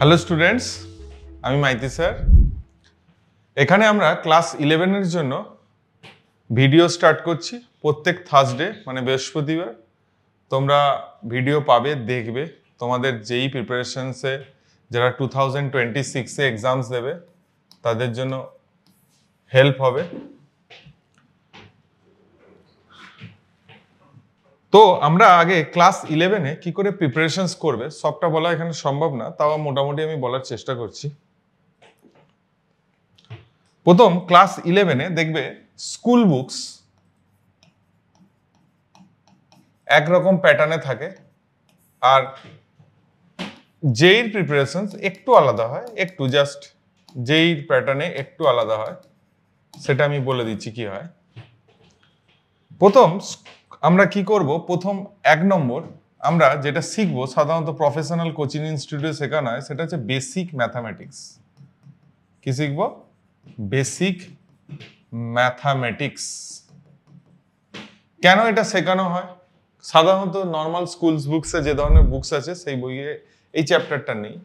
Hello students, আমি Maiti sir. এখানে আমরা ক্লাস 11 এর জন্য ভিডিও স্টার্ট করছি প্রত্যেক থার্সডে মানে বৃহস্পতিবার। তোমরা ভিডিও পাবে, দেখবে। তোমাদের যেই প্রিপারেশনসে যারা 2026-এ এক্সামস দেবে তাদের জন্য হেল্প হবে। তো আমরা আগে ক্লাস 11-এ কি করে প্রিপারেশনস করবে সবটা বলা এখানে সম্ভব না, তাও মোটামুটি আমি বলার চেষ্টা করছি। প্রথম ক্লাস 11-এ দেখবে স্কুল বুকস একরকম প্যাটার্নে থাকে, আর যেইর প্রিপারেশনস একটু আলাদা হয়, একটু জাস্ট যেইর প্যাটার্নে একটু আলাদা হয় সেটা আমি বলে দিচ্ছি কি হয়। প্রথম আমরা কি করব, প্রথম 1 নম্বর আমরা যেটা শিখবো সাধারণত প্রফেশনাল কোচিং ইনস্টিটিউটে শেখানো হয়, সেটা হচ্ছে বেসিক ম্যাথামেটিক্স। কি শিখবো? Basic mathematics. কেন এটা শেখানো হয়? সাধারণত নর্মাল স্কুলস বুকসে যে ধরনের বুকস আছে সেই বইয়ে এই চ্যাপ্টারটা নেই,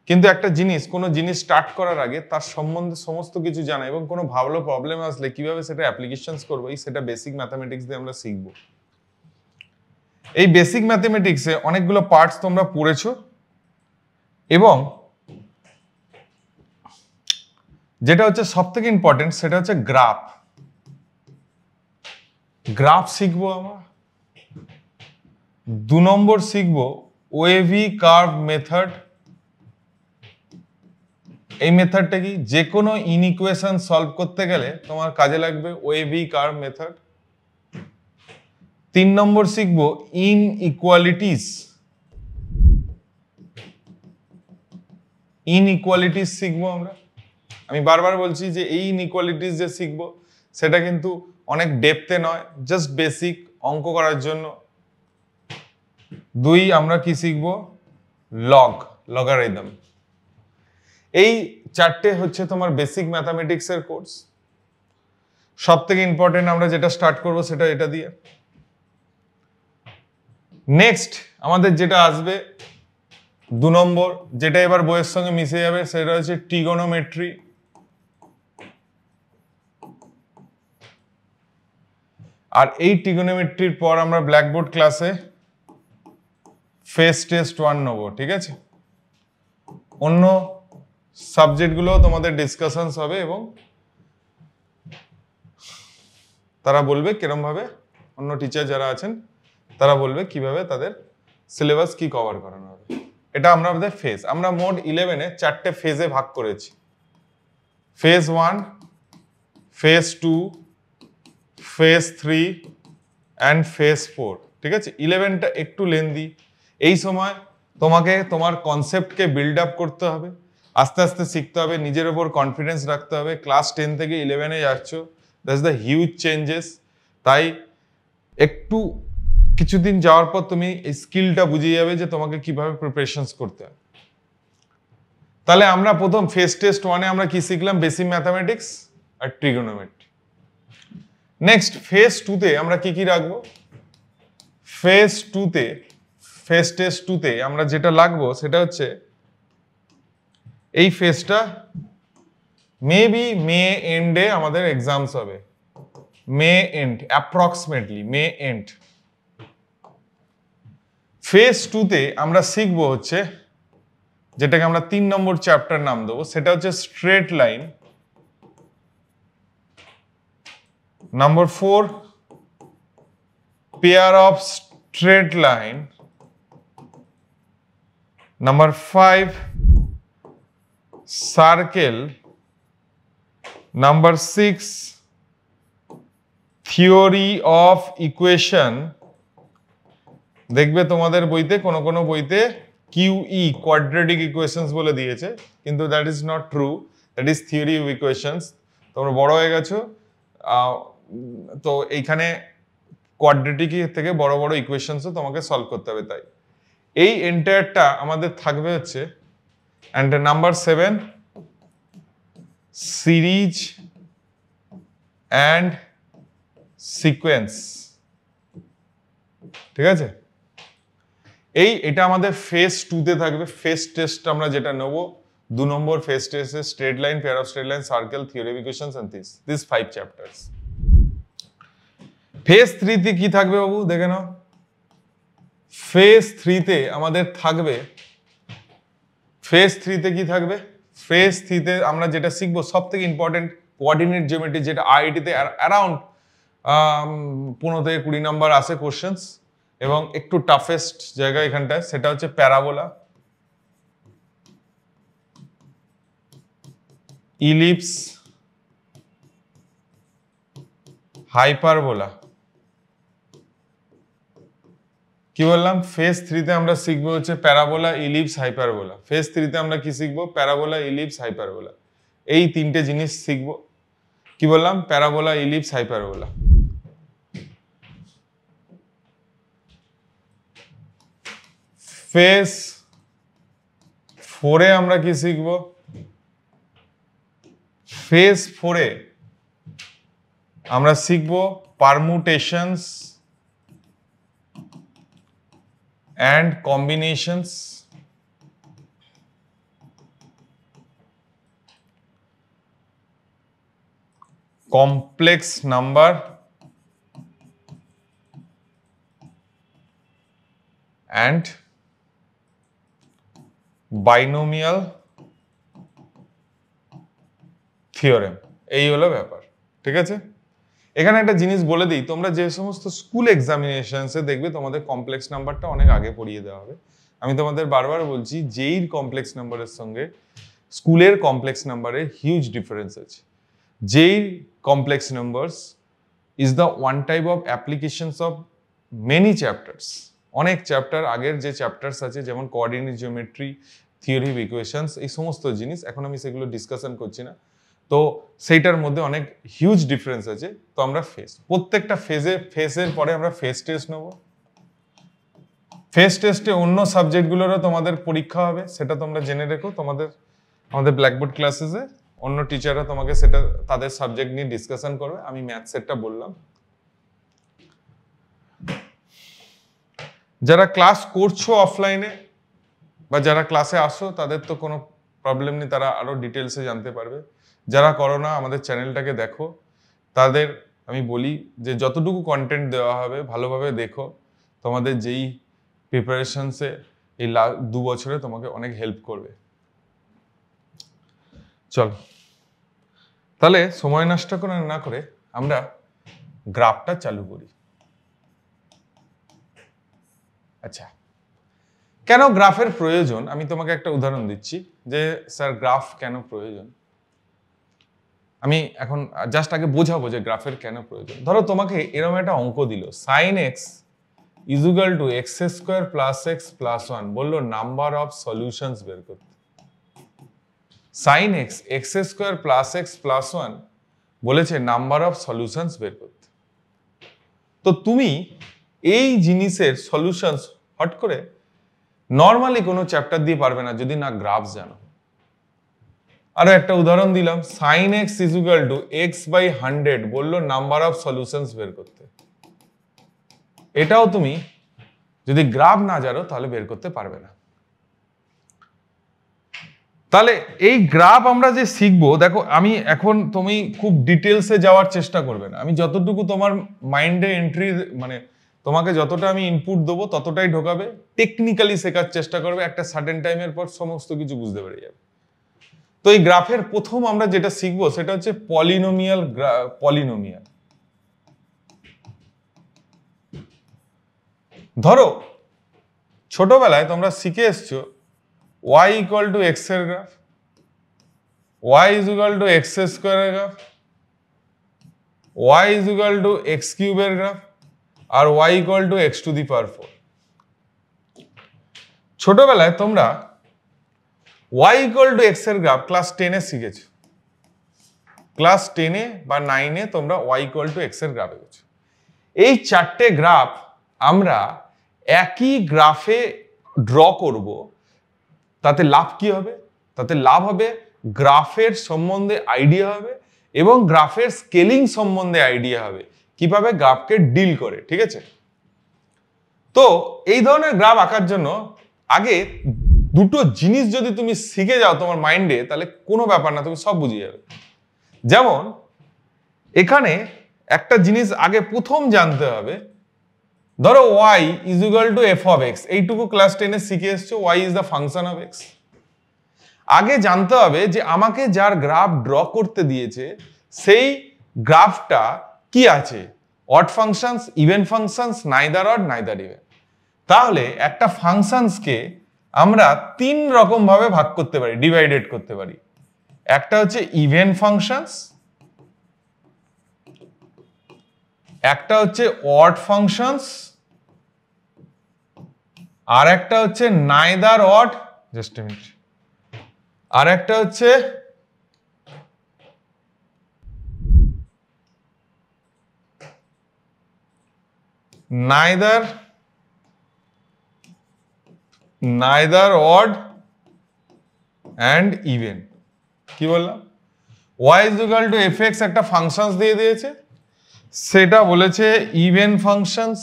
কিন্তু একটা জিনিস, কোনো জিনিস স্টার্ট করার আগে তার সম্বন্ধে সমস্ত কিছু জানা এবং কোনো ভালো প্রবলেম আসলে কিভাবে সেটা অ্যাপ্লিকেশনস করবো, সেটা বেসিক ম্যাথামেটিক্স দিয়ে আমরা শিখবো। এই বেসিক ম্যাথামেটিক্সে অনেকগুলো পার্টস তোমরা পড়েছো, এবং যেটা হচ্ছে সবথেকে ইম্পর্টেন্ট সেটা হচ্ছে গ্রাফ। গ্রাফ শিখবো আমরা। 2 নম্বর শিখবো ওয়েভি কার্ভ মেথড। এই মেথডটা কি? যে কোনো ইনইকুয়েশন সলভ করতে গেলে তোমার কাজে লাগবে ওয়েভি কার্ভ মেথড। 3 নম্বর শিখবো ইনইকুয়ালিটিস। ইনইকুয়ালিটিস শিখবো আমরা। আমি বারবার বলছি যে এই ইনইকুয়ালিটিস যে শিখবো সেটা কিন্তু অনেক ডেপথে নয়, জাস্ট বেসিক অঙ্ক করার জন্য। 2 আমরা কি শিখবো? লগারিদম। এই 4টে হচ্ছে তোমার বেসিক ম্যাথামেটিক্স এর কোর্স। সবথেকে ইম্পর্টেন্ট আমরা যেটা স্টার্ট করব সেটা এটা দিয়ে। নেক্সট আমাদের যেটা আসবে 2 নম্বর, যেটা এবার বইয়ের সঙ্গে মিশে যাবে, সেটা হচ্ছে ট্রিগোনোমেট্রি। আর এই ট্রিগোনোমেট্রির পর আমরা ব্ল্যাকবোর্ড ক্লাসে ফেস টেস্ট 1 নেব, ঠিক আছে? অন্য সাবজেক্টগুলো তোমাদের ডিসকাশনস হবে এবং তারা বলবে কিরম ভাবে, অন্য টিচার যারা আছেন তারা বলবে কিভাবে তাদের সিলেবাস কি কভার করানো হবে। এটা আমরা আমাদের ফেজ, আমরা মোট 11-এ 4টে ফেজে ভাগ করেছি। Phase 1, phase 2, phase 3 and phase 4, ঠিক আছে? 11টা একটু লেন্দি। এই সময় তোমাকে তোমার কনসেপ্টকে বিল্ড আপ করতে হবে, আস্তে আস্তে শিখতে হবে, নিজের উপর কনফিডেন্স রাখতে হবে। ক্লাস 10 থেকে 11-এ যাচ্ছ, দ্যাটস দ্য হিউজ চেঞ্জেস। তাই একটু কিছুদিন যাওয়ার পর তুমি এই স্কিলটা বুঝে যাবে যে তোমাকে কিভাবে প্রিপারেশনস করতে হয়। তাহলে আমরা প্রথম ফেজ টেস্ট 1-এ আমরা কি শিখলাম? বেসিক ম্যাথামেটিক্স আর ট্রিগোনোমেট্রি। নেক্সট ফেজ 2-তে আমরা কি কি রাখবো? ফেজ টেস্ট 2-তে আমরা যেটা লাগবো সেটা হচ্ছে এই ফেজটা মেবি মে এন্ডে আমাদের এক্সামস হবে। May end, approximately May end. Phase 2-তে আমরা শিখবো হচ্ছে যেটাকে আমরা 3 নম্বর চ্যাপ্টার নাম দেবো, সেটা হচ্ছে straight line. Number 4 pair of straight line. Number 5 circle. Number 6 theory of equation. দেখবে তোমাদের বইতে কোনো কোনো বইতে QE কোয়াড্রেটিক ইকুয়েশনস বলে দিয়েছে, কিন্তু that is not true, that is theory of equations. তোমরা বড় হয়ে গেছো, তো এইখানে কোয়াড্রেটিক থেকে বড় বড় ইকুয়েশনসও তোমাকে সলভ করতে হবে। তাই এই এন্টায়ারটা আমাদের থাকবে হচ্ছে। And number 7 series and sequence, ঠিক আছে? এটা আমাদের ফেজ 2 তে থাকবে। ফেজ টেস্ট আমরা যেটা নেব 2 নম্বর ফেজ টেস্টে straight line, pair of straight line, circle, theory of equations and this 5 chapters. Phase 3 তে কি থাকবে বাবু দেখে নাও। ফেজ 3 তে আমাদের থাকবে, ফেজ 3 তে কি থাকবে? ফেজ 3 তে আমরা যেটা শিখবো সবথেকে ইম্পর্টেন্ট কোঅর্ডিনেট জিওমেট্রি, যেটা আইআইটি তে অ্যারাউন্ড 15 থেকে 20 নাম্বার আসে কোশ্চেন্স, এবং একটু টাফেস্ট জায়গা এখানটায়, সেটা হচ্ছে প্যারাবোলা, ইলিপস, হাইপারবোলা। কি বললাম? ফেজ 3 তে আমরা শিখবো হচ্ছে প্যারাবোলা, ইলিপস, হাইপারবোলা। ফেজ 3 তে আমরা কি শিখবো? Parabola, ellipse, hyperbola. এই তিনটে জিনিস শিখবো। কি বললাম? Parabola, ellipse, hyperbola. ফেজ 4 এ আমরা কি শিখবো? ফেজ 4 এ আমরা শিখবো পারমুটেশনস and combinations, complex number and binomial theorem। এই হলো ব্যাপার, ঠিক আছে? এখানে একটা জিনিস বলে দিই, তোমরা যে সমস্ত স্কুল এক্সামিনেশনসে দেখবে তোমাদের কমপ্লেক্স নাম্বারটা অনেক আগে পড়িয়ে দেওয়া হবে। আমি তোমাদের বারবার বলছি, জেইর কমপ্লেক্স নাম্বারের সঙ্গে স্কুলের কমপ্লেক্স নাম্বারের হিউজ ডিফারেন্স আছে। জেইর complex numbers is the one type of applications of many chapters. অনেক চ্যাপ্টার, আগের যে চ্যাপ্টার্স আছে যেমন coordinate geometry, theory of equations, এই সমস্ত জিনিস, এখন আমি সেগুলো ডিসকাশন করছি না। তো সেইটার মধ্যে অনেক হিউজ ডিফারেন্স আছে। তো আমরা প্রত্যেকটা ফেজের পরে আমরা ফেজ টেস্ট নেব। ফেজ টেস্টে অন্য সাবজেক্টগুলোরও তোমাদের পরীক্ষা হবে, সেটা তোমরা জেনে রেখো। আমাদের ব্ল্যাকবোর্ড ক্লাসেসে অন্য টিচাররা তোমাকে সেটা তাদের সাবজেক্ট নিয়ে ডিসকাশন করবে। আমি ম্যাথসেরটা বললাম। যারা ক্লাস করছো অফলাইনে বা যারা ক্লাসে আসো তাদের তো কোনো প্রবলেম নেই, তারা আরো ডিটেলসে জানতে পারবে। যারা করো না, আমাদের চ্যানেলটাকে দেখো। তাদের আমি বলি যে যতটুকু কন্টেন্ট দেওয়া হবে ভালোভাবে দেখো। তোমাদের যেই প্রিপারেশনসে এই 2 বছরে তোমাকে অনেক হেল্প করবে। চল তাহলে সময় নষ্ট না করে আমরা গ্রাফটা চালু করি। আচ্ছা, কেন গ্রাফের প্রয়োজন? আমি তোমাকে একটা উদাহরণ দিচ্ছি যে স্যার গ্রাফ কেন প্রয়োজন। আমি এখন জাস্ট আগে বোঝাবো যে গ্রাফের কেন প্রয়োজন। ধরো তোমাকে এরকম একটা অঙ্ক দিল, sin x is equal to x square plus x plus 1, বললো নাম্বার অফ সলিউশনস বের করতে। sin x x square plus x plus 1 বলেছে নাম্বার অফ সলিউশনস বের করতে। তো তুমি এই জিনিসের সলিউশনস হট করে নর্মালি কোনো চ্যাপ্টার দিয়ে পারবে না যদি না গ্রাফ জানো। আরো একটা উদাহরণ দিলাম, sin x is equal to x by 100, বললো নাম্বার অফ সলিউশনস বের করতে। এটাও তুমি যদি গ্রাফ না জানো তাহলে বের করতে পারবে না। তাহলে এই গ্রাফ আমরা যে শিখবো, দেখো আমি এখন তুমি খুব ডিটেলসে যাওয়ার চেষ্টা করবে না। আমি যতটুকু তোমার মাইন্ডে এন্ট্রি, মানে তোমাকে যতটা আমি ইনপুট দেবো ততটাই ঢোকাবে, টেকনিক্যালি শেখার চেষ্টা করবে। একটা সার্টেন টাইমের পর সমস্ত কিছু বুঝতে পেরে যাবে। তো এই গ্রাফের প্রথম আমরা যেটা শিখবো সেটা হচ্ছে পলিনোমিয়াল। ধরো ছোটবেলায় তোমরা শিখে এসছো y equal to x এর graph, y is equal to x square এর graph, y is equal to x cube এর গ্রাফ, আর y equal to x to the power 4। ছোটবেলায় তোমরা y equal to x এর গ্রাফ ক্লাস 10 এ শিখেছো। Class 10 এ বা 9 এ তোমরা y equal to x এর গ্রাফ শিখেছো। এই চারটে গ্রাফ আমরা একই গ্রাফে ড্র করব। তাতে লাভ কি হবে? তাতে লাভ হবে গ্রাফের সম্বন্ধে আইডিয়া হবে এবং গ্রাফের স্কেলিং সম্বন্ধে আইডিয়া হবে, কিভাবে গ্রাফকে ডিল করে। ঠিক আছে? তো তো এই ধরনের গ্রাফ আঁকার জন্য আগে দুটো জিনিস যদি তুমি শিখে যাও তোমার মাইন্ডে, তাহলে কোনো ব্যাপার না, তুমি সব বুঝে যাবে। যেমন এখানে একটা জিনিস আগে প্রথম জানতে হবে, ধরো y is equal two f of x, এইটুকু ক্লাস 10 এ শিখে এসছো, y is the function of x। আগে জানতে হবে যে আমাকে যার গ্রাফ ড্র করতে দিয়েছে সেই গ্রাফটা কি আছে, odd functions, even functions, neither odd neither even. তাহলে একটা ফাংশনসকে আমরা তিন রকম ভাবে ভাগ করতে পারি, ডিভাইডেড করতে পারি। একটা হচ্ছে ইভেন ফাংশনস, একটা হচ্ছে অড ফাংশনস, আর একটা হচ্ছে neither odd, just a minute, আর একটা হচ্ছে নাইদার অড অ্যান্ড ইভেন। কি বললাম, y is equal to fx একটা ফাংশনস দিয়ে দিয়েছে, সেটা বলেছে even functions,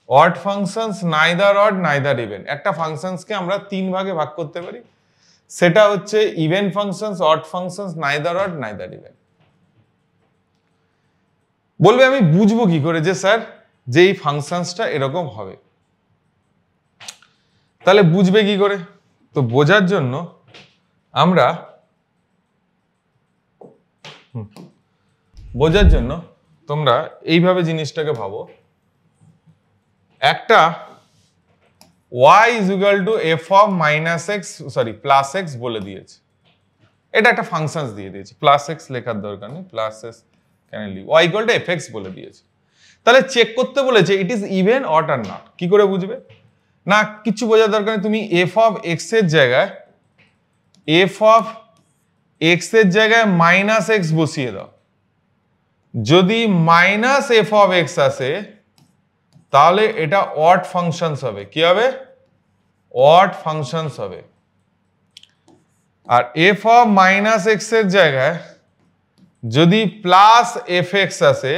odd functions, neither odd neither even. একটা ফাংশনসকে আমরা তিন ভাগে ভাগ করতে পারি, সেটা হচ্ছে even functions, odd functions, neither odd neither even. বলবে আমি বুঝবো কি করে যে স্যার যে এই ফাংশনসটা এরকম হবে, তাহলে বুঝবে কি করে? তো বোঝার জন্য আমরা তোমরা এইভাবে জিনিসটাকে ভাবো, একটা y is equal to f of minus x, sorry plus x বলে দিয়েছে, এটা একটা ফাংশনস দিয়ে দিয়েছে, প্লাস x লেখার দরকার নেই, প্লাস s কেন লিখব, y equal to fx বলে দিয়েছে। তাহলে চেক করতে বলেছে ইট is even odd are not. কি করে বুঝবে? না কিছু বোঝার দরকার নেই, তুমি f of x এর জায়গায় মাইনাস x বসিয়ে দাও। যদি মাইনাস f of x আসে তাহলে এটা অড ফাংশনস হবে। কি হবে? অড ফাংশনস হবে। আর f of মাইনাস x এর জায়গায় যদি প্লাস fx আসে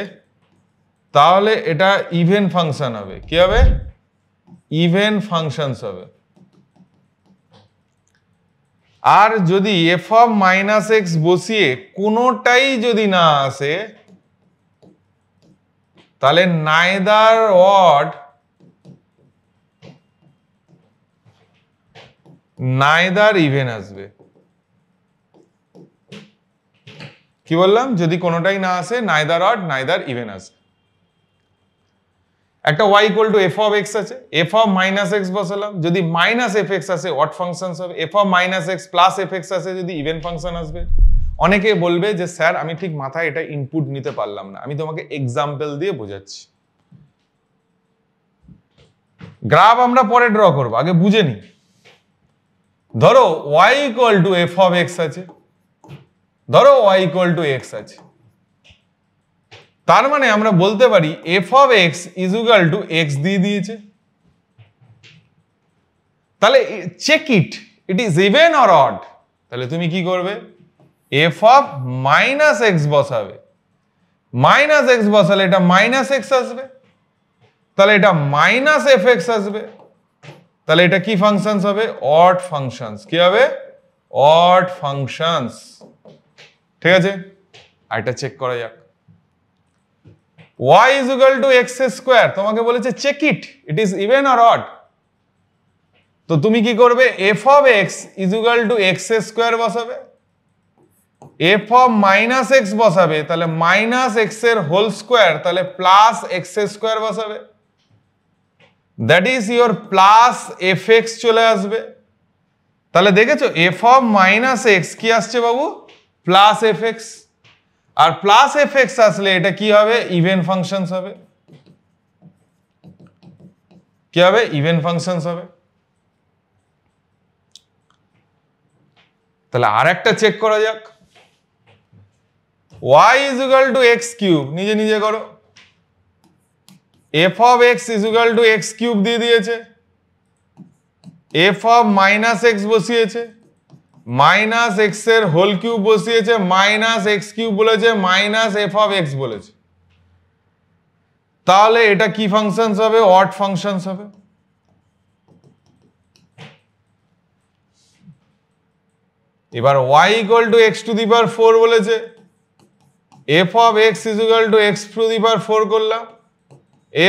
তাহলে এটা ইভেন ফাংশন হবে। কি হবে? ইভেন ফাংশনস হবে। আর যদি f of মাইনাস x বসিয়ে কোনোটাই যদি না আসে তাহলে নাইদার অড নাইদার ইভেন আসবে। কি বললাম? যদি কোনোটাই না আসে নাইদার অড নাইদার ইভেন আসবে। একটা y equal two f of x আছে, f of মাইনাস x বসালাম, যদি মাইনাস fx আসে অড ফাংশনস হবে, f of minus x plus fx আসে যদি ইভেন ফাংশন আসবে। অনেকে বলবে যে স্যার আমি ঠিক মাথায় এটা ইনপুট নিতে পারলাম না, আমি তোমাকে এক্সাম্পল দিয়ে বোঝাচ্ছি। গ্রাফ আমরা পরে ড্র করব, আগে বুঝে নি। ধরো y equal two f of x আছে, ধরো y ইকুয়াল টু x আছে, তার মানে আমরা বলতে পারি f of x is equal to x দিয়ে দিয়েছে। তাহলে check it is even or odd. তাহলে তুমি কি করবে? f of মাইনাস x বসাবে, মাইনাস x বসালে এটা মাইনাস x আসবে, তাহলে এটা মাইনাস fx আসবে, তাহলে এটা কি ফাংশনস হবে? Odd functions. কি হবে? Odd functions. ঠিক আছে, আর এটা চেক করা যাক। y is equal to x square, তোমাকে বলেছে check it is even or odd. তো তুমি কি করবে? f of x is equal to x square বসাবে, f of মাইনাস x বসাবে, তাহলে মাইনাস x এর হোল স্কয়ার, তাহলে প্লাস x স্কয়ার বসাবে, that is your plus fx চলে আসবে। তাহলে দেখেছো f of মাইনাস x কি আসছে বাবু? Plus fx। আর প্লাস fx আসলে এটা কি হবে? ইভেন ফাংশনস হবে। কি হবে? ইভেন ফাংশনস হবে। তাহলে আর একটা চেক করা যাক। y is equal to x cube, নিজে নিজে করো। f of x is equal to x cube দিয়ে দিয়েছে, f of মাইনাস x বসিয়েছে, মাইনাস x এর হোল কিউব বসিয়েছে, মাইনাস x কিউব বলেছে, মাইনাস f of x বলেছে। তাহলে এটা কি ফাংশনস হবে? অড ফাংশনস হবে। এবার y equal to x to the power 4 বলেছে, f of x is equal to x to the power 4 করলাম,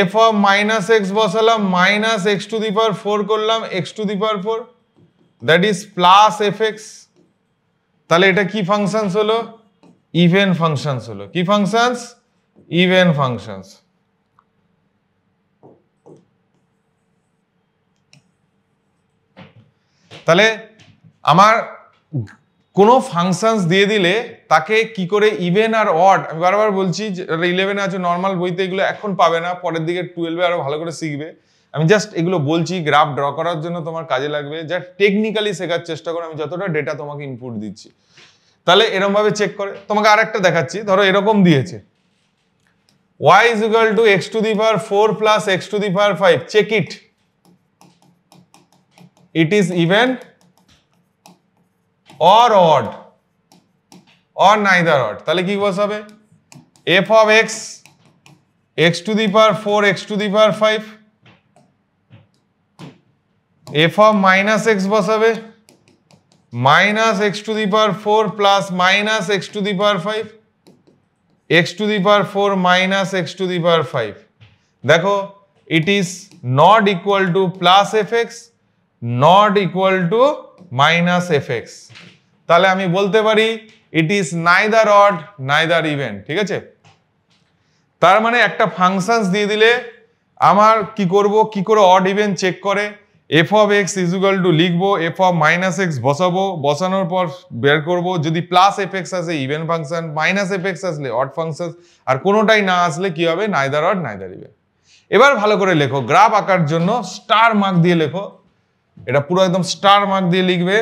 f অফ মাইনাস x বসালাম, minus x to the power 4 করলাম, x to the power 4, that is plus fx। তাহলে এটা কি functions হলো? Even functions হলো। কি ফাংশনস? Even functions. তাহলে আমার কোনো ফাংশনস দিয়ে দিলে তাকে কি করে ইভেন আর অড, আমি বারবার বলছি 11 আছে নর্মাল বইতে এগুলো এখন পাবে না, পরের দিকে 12 আরো ভালো করে শিখবে। আমি জাস্ট এগুলো বলছি গ্রাফ ড্র করার জন্য তোমার কাজে লাগবে, যা টেকনিক্যালি শেখার চেষ্টা করো, আমি যতটা ডেটা তোমাকে ইনপুট দিচ্ছি। তাহলে এরকম ভাবে চেক করে তোমাকে আরেকটা দেখাচ্ছি, ধরো এরকম দিয়েছে y is equal to x to the power 4 plus x to the power 5, check it, it is even or odd or neither odd। তাহলে কি বসাবে? f of x x to the power 4 x to the power 5, f of minus x বসাবে minus x to the power 4 plus minus x to the power 5, x to the power 4 minus x to the power 5। দেখো it is not equal to plus fx, not equal to minus fx। তাহলে আমি বলতে পারি it is neither odd neither even। ঠিক আছে, তার মানে একটা ফাংশনস দিয়ে দিলে আমার কি করব, কি করে অড ইভেন চেক করে, f of x is equal to লিখবো, f of minus x বসাবো, বসানোর পর বের করব, যদি প্লাস fx আসে ইভেন ফাংশন, মাইনাস fx আসলে অড ফাংশন, আর কোনোটাই না আসলে কি হবে? Neither odd neither even. এবার ভালো করে লেখো, গ্রাফ আঁকার জন্য স্টার মার্ক দিয়ে লেখো, এটা পুরো একদম স্টার মার্ক দিয়ে লিখবে।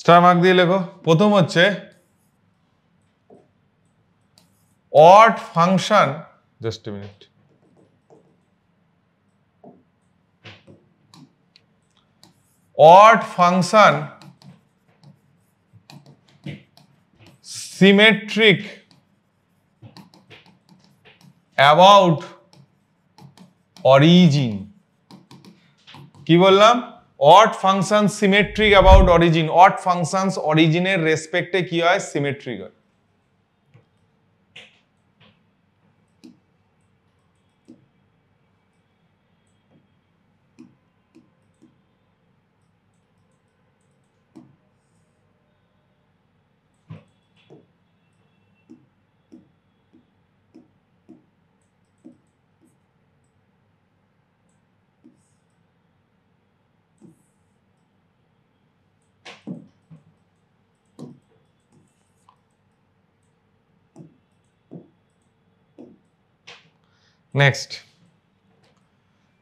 স্টার মার্ক দিয়ে লেখো। প্রথম হচ্ছে odd function, just a minute, odd function symmetric about origin। কি বললাম? odd function symmetric about origin, odd functions origin এর রেসপেক্টে কি হয়? সিমেট্রিক হয়।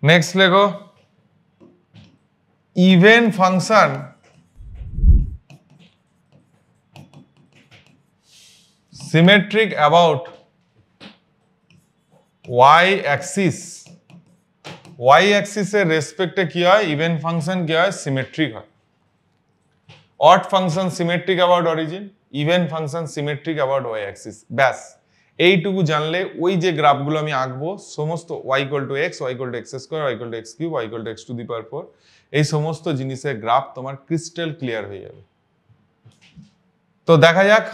নেক্সট লেখো even function symmetric about y Axis. y অ্যাক্সিসের রেসপেক্টে কি হয়? ইভেন ফাংশন কি হয়? সিমেট্রিক হয়। Odd function symmetric about origin, even function symmetric about y Axis. ব্যাস এইটুকু জানলে ওই যে গ্রাফগুলো আমি আঁকবো সমস্ত y equal to x, y equal to x square, y equal to x cube, y equal to x to the power 4, এই সমস্ত জিনিসের গ্রাফ তোমার ক্রিস্টাল ক্লিয়ার হয়ে যাবে। তো দেখা যাক,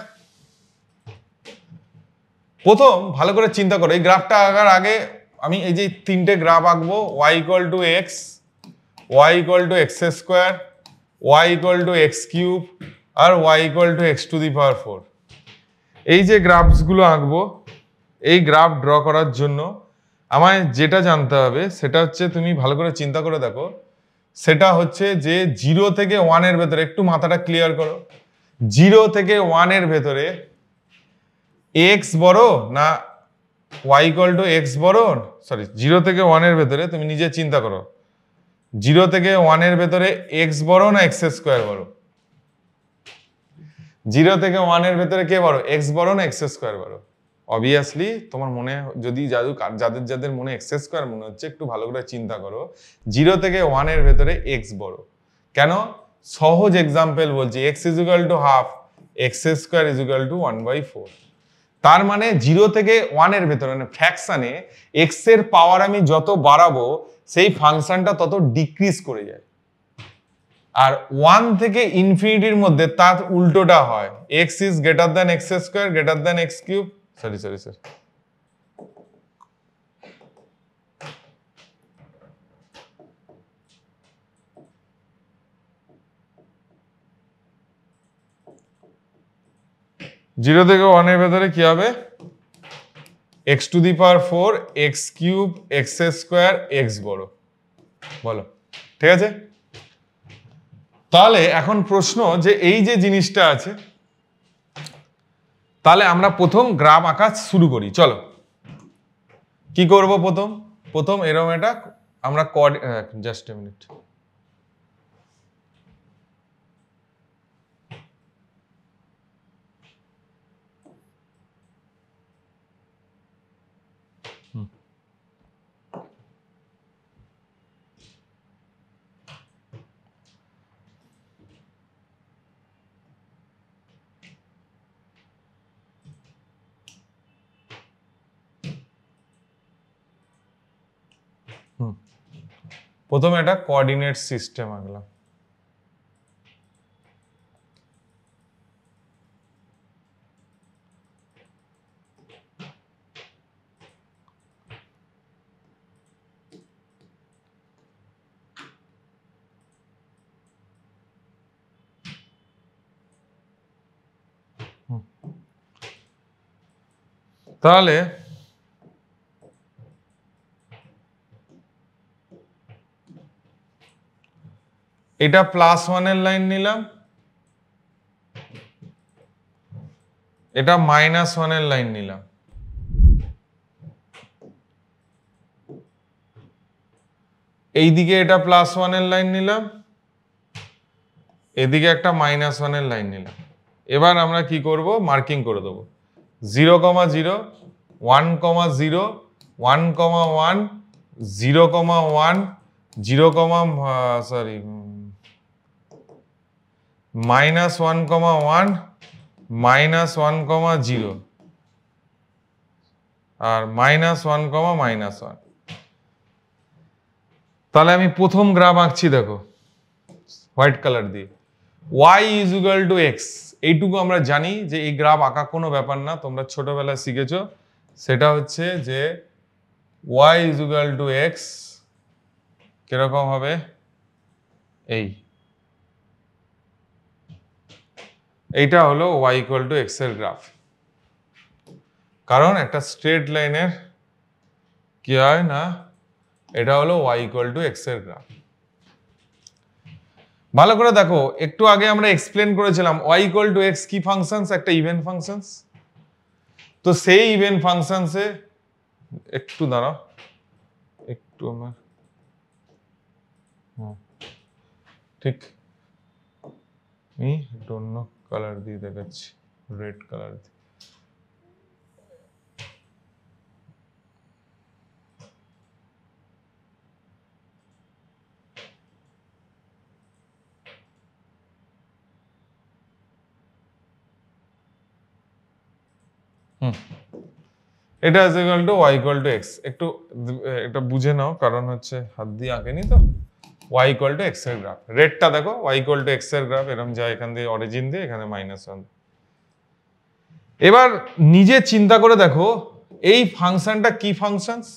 প্রথম ভালো করে চিন্তা করো, এই গ্রাফটা আঁকার আগে আমি এই যে তিনটে গ্রাফ আঁকবো, y equal to x, y equal to x square, y equal to x cube, আর y equal to x to the power 4। এই যে গ্রাফসগুলো আঁকবো, এই গ্রাফ ড্র করার জন্য আমায় যেটা জানতে হবে সেটা হচ্ছে, তুমি ভালো করে চিন্তা করে দেখো, সেটা হচ্ছে যে 0 থেকে 1 এর ভেতরে, একটু মাথাটা ক্লিয়ার করো, 0 থেকে 1 এর ভেতরে x বড় না y ইকুয়াল টু x বড়, সরি 0 থেকে 1 এর ভেতরে তুমি নিজে চিন্তা করো, 0 থেকে 1 এর ভেতরে x বড় না x স্কয়ার বড়? 0 থেকে 1 এর ভেতরে কে বড়? x বড় না x স্কয়ার বড়? অবভিয়াসলি তোমার মনে যদি যাদের যাদের মনে এক্স স্কোয়ার মনে হচ্ছে একটু ভালো করে চিন্তা করো, 0 থেকে 1 এর ভেতরে এক্স বড় কেন? সহজ এক্সাম্পল বলছি, x is equal to half, x square is equal two 1/4। তার মানে 0 থেকে 1 এর ভেতরে মানে ফ্র্যাকশনে এক্স এর পাওয়ার আমি যত বাড়াবো সেই ফাংশনটা তত ডিক্রিজ করে যায়। আর 1 থেকে ইনফিনিটির মধ্যে তার উল্টোটা হয়, x is greater than x square greater than x cube. Sorry 0 থেকে 1 এর ভেতরে কি হবে? x to the power 4 x cube x square x বড়, বলো ঠিক আছে? তাহলে এখন প্রশ্ন যে এই যে জিনিসটা আছে, তাহলে আমরা প্রথম গ্রাফ আঁকা শুরু করি। চলো কি করব? প্রথম এরকম এটা আমরা জাস্ট এ মিনিট, প্রথমে একটা কোঅর্ডিনেট সিস্টেম আঁকলাম। তাহলে এটা +1 এর লাইন নিলাম, এটা -1 এর লাইন নিলাম। এইদিকে এটা +1 এর লাইন নিলাম, এদিকে একটা -1 এর লাইন নিলাম। এবার আমরা কি করব? মার্কিং করে দেবো 0, 0, 1, 0, 1, 1, 0, 1, 0, সরি -1, 1, -1, 0 আর -1, -1। তাহলে আমি প্রথম গ্রাফ আঁকছি, দেখো হোয়াইট কালার দিয়ে, y is equal to x। এইটুকু আমরা জানি যে এই গ্রাফ আঁকা কোনো ব্যাপার না, তোমরা ছোটবেলায় শিখেছো। সেটা হচ্ছে যে y is equal to x কিরকম হবে? এইটা হলো y ইকুয়াল টু x এর গ্রাফ। কারণ একটা স্ট্রেট লাইনের কি হয় না, এটা হলো y ইকুয়াল টু x এর গ্রাফ। ভালো করে দেখো, একটু আগে আমরা এক্সপ্লেন করেছিলাম y ইকুয়াল টু x কি ফাংশনস, একটা ইভেন ফাংশনস। তো সেই ইভেন ফাংশনসে একটু দাঁড়াও, একটু আমার ঠিক আমি একটু অন্য কালার দিয়ে দেখাচ্ছি, রেড কালার দিয়ে। এটা is equal two y equal to x। একটু এটা বুঝে নাও, কারণ হচ্ছে হাত দিয়ে আঁকেনি তো। y ইকুয়াল টু x এর গ্রাফ, রেডটা দেখো y ইকুয়াল টু x এর গ্রাফ এরকম যায়, এখান দিয়ে অরিজিন দিয়ে এখানে -1। এবার নিজে চিন্তা করে দেখো এই ফাংশনটা কি ফাংশনস?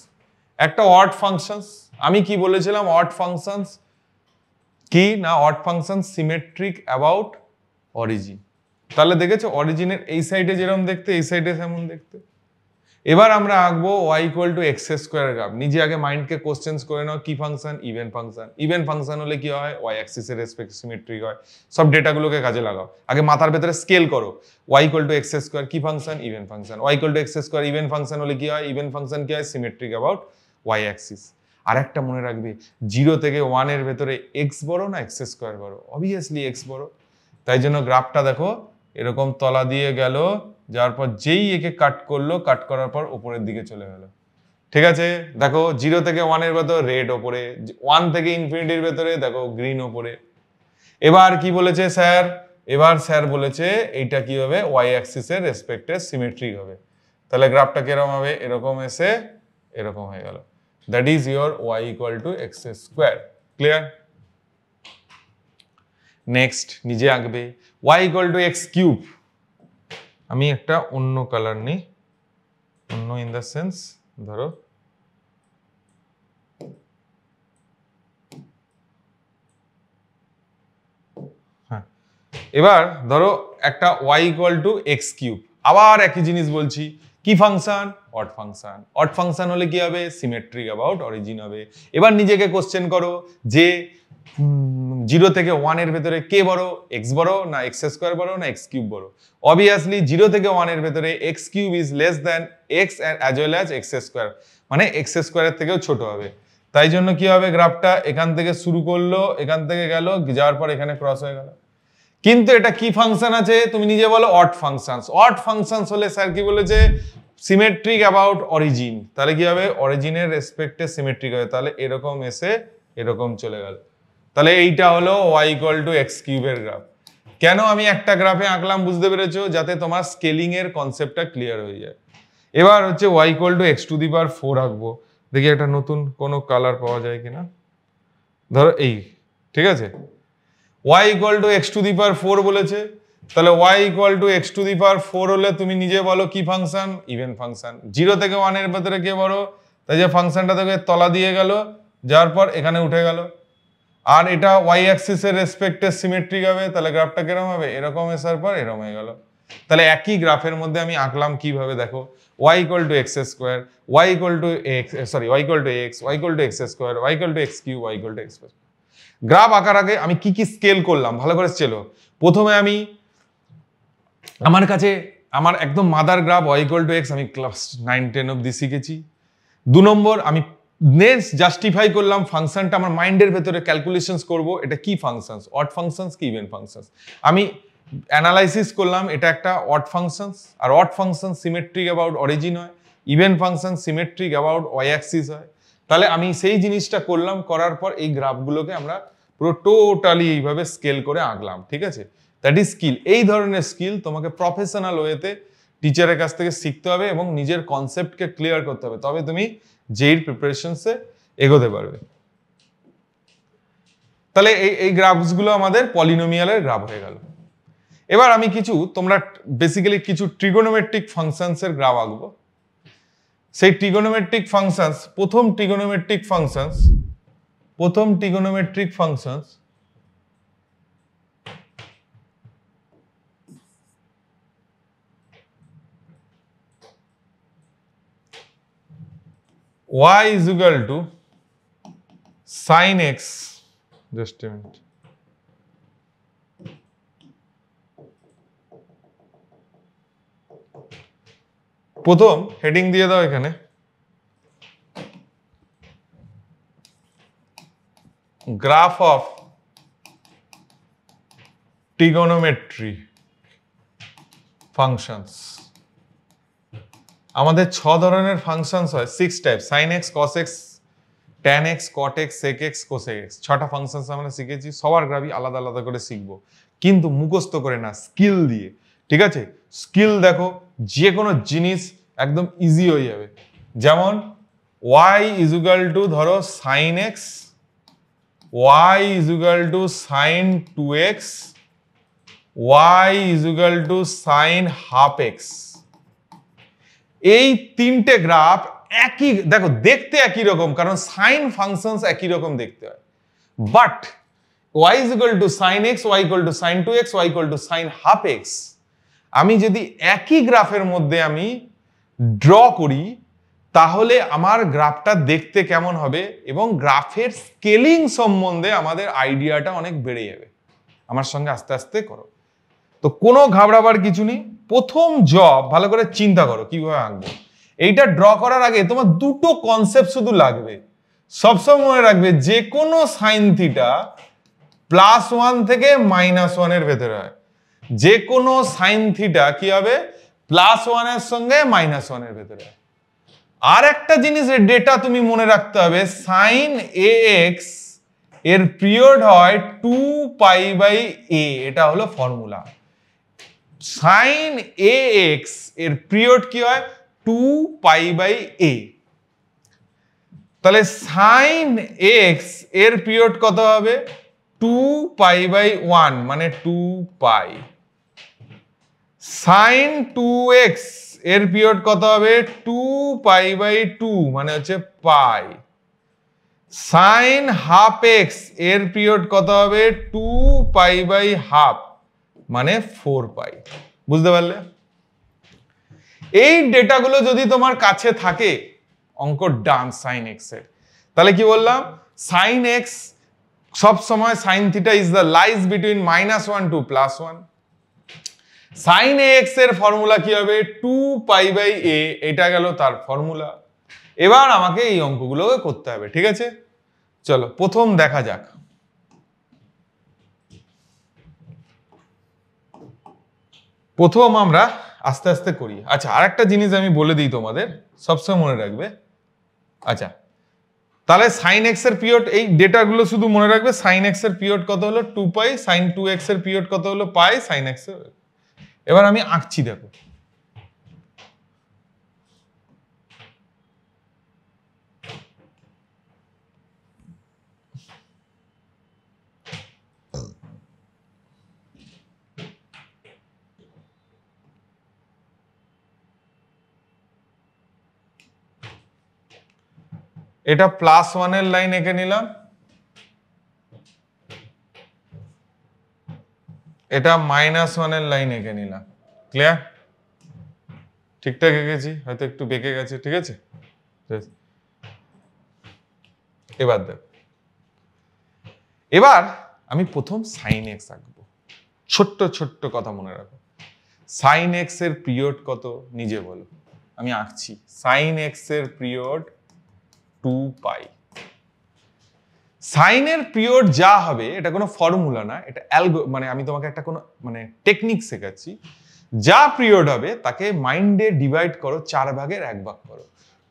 একটা অড ফাংশনস। আমি কি বলেছিলাম? অড ফাংশনস কি না, odd functions symmetric about origin. তাহলে দেখেছো অরিজিনের এই সাইডে যেরকম দেখতে, এই সাইডে তেমন দেখতে। এবার আমরা আঁকবো y equal to x square graph. নিজে আগে মাইন্ডকে কোশ্চেন্স করে নাও, কি function? Even function. Even function হলে কি হয়? y অ্যাক্সিসের রেসপেক্ট সিমেট্রিক হয়। সব ডেটাগুলোকে কাজে লাগাও, আগে মাথার ভেতরে স্কেল করো। y equal to x square কি function? Even function. y equal to x square even function হলে কি হয়? ইভেন ফাংশন কি হয়? Symmetric about y axis. আর একটা মনে রাখবে, 0 থেকে 1 এর ভেতরে x বড় না x স্কোয়ার বড়? অবভিয়াসলি x বড়। তাই জন্য গ্রাফটা দেখো এরকম তলা দিয়ে গেল, যাওয়ার পর যেই একে কাট করলো, কাট করার পর উপরের দিকে চলে গেল। ঠিক আছে, দেখো 0 থেকে 1 এর ভেতরে রেড ওপরে, 1 থেকে ইনফিনিটির ভেতরে দেখো গ্রিন ওপরে। এবার কি বলেছে স্যার? এবার স্যার বলেছে এইটা কি হবে, ওয়াই অ্যাক্সিসের রেসপেক্টে সিমেট্রিক হবে। তাহলে গ্রাফটা কিরকম হবে? এরকম এসে এরকম হয়ে গেল। That is your y equal to x square. Clear? Next নিজে আঁকবে y equal to x cube. আমি একটা অন্য কালার নিই, অন্য ইন দ্য সেন্স ধরো হ্যাঁ, এবার ধরো একটা y equal to x cube. আবার একই জিনিস বলছি, কি function? Odd function. Odd function হলে কি হবে? সিমেট্রিক অ্যাবাউট অরিজিন হবে। এবার নিজেকে কোশ্চেন করো যে 0 থেকে 1 এর ভেতরে কে বড়, x বড় না এক্স স্কোয়ার বড় না এক্স কিউব বড়? অবভিয়াসলি 0 থেকে 1 এর ভেতরে x cube is less than x as well as x square, মানে এক্স স্কোয়ারের থেকেও ছোট হবে। তাই জন্য কি হবে, গ্রাফটা এখান থেকে শুরু করলো, এখান থেকে গেল, যাওয়ার পর এখানে ক্রস হয়ে গেল। কিন্তু এটা কি ফাংশন আছে? তুমি নিজে বলো অড ফাংশনস। অড ফাংশনস হলে স্যার কি বলেছে? Symmetric about origin. তাহলে কি হবে? অরিজিনের রেসপেক্টে সিমেট্রিক হবে। তাহলে এরকম এসে এরকম চলে গেল। তাহলে এইটা হলো y ইকুয়াল টু এক্স কিউবের গ্রাফ। কেন আমি একটা গ্রাফে আঁকলাম বুঝতে পেরেছো? যাতে তোমার স্কেলিং এর কনসেপ্টটা ক্লিয়ার হয়ে যায়। এবার হচ্ছে y equal to x to the power 4 আঁকবো। দেখি একটা নতুন কোনো কালার পাওয়া যায় কিনা। ধরো এই, ঠিক আছে, y equal to x to the power 4 বলেছে। তাহলে y equal to x to the power 4 হলে তুমি নিজে বলো কি ফাংশন? Even function. 0 থেকে 1 এর ভেতরে কে বড়? তাই যে ফাংশনটা থেকে তলা দিয়ে গেল, যাওয়ার পর এখানে উঠে গেল। আর এটা ওয়াই অ্যাক্সিসের রেসপেক্টে সিমেট্রিক হবে। তাহলে গ্রাফটা কিরকম হবে? এরকম আসার পর এরকম হয়ে গেল। তাহলে একই গ্রাফের মধ্যে আমি আঁকলাম কিভাবে দেখো, y equal to x square, y equal to x, sorry y equal to x, y equal to x square, y equal to x cube, y equal to x. Graph আঁকার আগে আমি কি কি স্কেল করলাম ভালো করে চেলো। প্রথমে আমি আমার কাছে আমার একদম mother graph y equal to x আমি ক্লাস 9-10 অবধি শিখেছি। 2 নম্বর আমি নেক্সট জাস্টিফাই করলাম ফাংশনটা আমার মাইন্ডের ভেতরে ক্যালকুলেশনস করব, এটা কি ফাংশনস, অড ফাংশনস কি ইভেন ফাংশনস। আমি অ্যানালাইসিস করলাম এটা একটা অড ফাংশনস, আর odd function symmetric about origin হয়, even function symmetric about y axis হয়। তাহলে আমি সেই জিনিসটা করলাম, করার পর এই গ্রাফগুলোকে আমরা পুরো টোটালি এইভাবে স্কেল করে আঁকলাম। ঠিক আছে, দ্যাট ইজ স্কিল। এই ধরনের স্কিল তোমাকে প্রফেশনাল ওয়েতে টিচারের কাছ থেকে শিখতে হবে এবং নিজের কনসেপ্টকে ক্লিয়ার করতে হবে, তবে তুমি জেইর প্রিপারেশনসে এগোতে পারবে। তাহলে এই গ্রাফসগুলো আমাদের পলিনোমিয়ালের গ্রাফ হয়ে গেল। এবার আমি কিছু তোমরা বেসিক্যালি কিছু ট্রিগোনোমেট্রিক ফাংশনসের গ্রাফ আঁকবো। সেই ট্রিগোনোমেট্রিক ফাংশনস, প্রথম trigonometric functions y is equal to sin x, just a minute, প্রথম হেডিং দিয়ে দাও এখানে গ্রাফ অফ ট্রিগোনোমেট্রি ফাংশনস। আমাদের 6 ধরনের ফাংশনস হয়, 6 type, sin x, cos x, tan x, cot x, sec x, cosec x। 6টা functions আমরা শিখেছি, সবার গ্রাফই আলাদা আলাদা করে শিখবো, কিন্তু মুখস্থ করে না, স্কিল দিয়ে। ঠিক আছে, স্কিল দেখো যে কোনো জিনিস একদম ইজি হয়ে যাবে। যেমন y ইজ ইকুয়াল টু ধরো sin x, y is equal two sin 2x, y is equal two sin half x। এই তিনটে গ্রাফ একই, দেখো দেখতে একই রকম, কারণ সাইন ফাংশনস একই রকম দেখতে হয়, but y is equal to sin x, y equal to sin 2x, y equal to sin half x আমি যদি একই গ্রাফের মধ্যে আমি ড্র করি, তাহলে আমার গ্রাফটা দেখতে কেমন হবে এবং গ্রাফের স্কেলিং সম্বন্ধে আমাদের আইডিয়াটা অনেক বেড়ে যাবে। আমার সঙ্গে আস্তে আস্তে করো, তো কোনো ঘাবড়াবার কিছু নেই। প্রথম জব ভালো করে চিন্তা করো কিভাবে আঁকবো। এইটা ড্র করার আগে তোমার দুটো কনসেপ্ট শুধু লাগবে, সবসময় মনে রাখবে যে কোনো সাইন থিটা +1 থেকে -1 এর ভেতরে হয়। যে কোনো সাইন থিটা কি হবে? +1 এর সঙ্গে -1 এর ভেতরে। আর একটা জিনিস ডেটা তুমি মনে রাখতে হবে, sin ax এর পিরিয়ড হয় 2π/a, এটা হলো ফর্মুলা। sin ax এর পিরিয়ড কি হয় 2π/a। তাহলে sin x এর পিরিয়ড কত হবে 2π/1 মানে 2π। sin 2x এর পিরিয়ড কত হবে 2π/2 মানে হচ্ছে পাই। sin হাফ x এর পিরিয়ড কত হবে 2π/2 মানে 4π। বুঝতে পারলে? এই ডেটাগুলো যদি তোমার কাছে থাকে, অঙ্ক ডান sin x এর। তাহলে কি বললাম, sin x সব সময় sin theta is the lies between -1 to +1। sin ax এর ফর্মুলা কি হবে 2π/a, এটা গেল তার ফর্মুলা। এবার আমাকে এই অঙ্কগুলো করতে হবে, ঠিক আছে? চলো প্রথম দেখা যাক। প্রথম আমরা আস্তে আস্তে করি। আচ্ছা, আরেকটা জিনিস আমি বলে দিই তোমাদের, সবসময় মনে রাখবে। আচ্ছা, তাহলে sin x এর পিরিয়ড, এই ডেটাগুলো শুধু মনে রাখবে। sin x এর পিরিয়ড কত হলো 2π, sin 2x এর পিরিয়ড কত হলো π, sin x এর। এবার আমি আঁকছি, দেখো। এটা +1 এর লাইন এঁকে নিলাম, এটা -1 এর লাইন এঁকে নিলাম। ক্লিয়ার? ঠিকঠাক এঁকেছি, হয়তো একটু বেঁকে গেছে, ঠিক আছে? এবার দেখো, এবার আমি প্রথম sin x আঁকবো। ছোট্ট ছোট্ট কথা মনে রাখো। sin x এর পিরিয়ড কত নিজে বলো, আমি আঁকছি। sin x এর পিরিয়ড 2π। সাইন এর পিরিয়ড যা হবে, এটা কোনো ফর্মুলা না, এটা মানে আমি তোমাকে একটা কোনো মানে টেকনিক শেখাচ্ছি। যা পিরিয়ড হবে তাকে মাইন্ডে ডিভাইড করো, 4 ভাগের 1 ভাগ করো।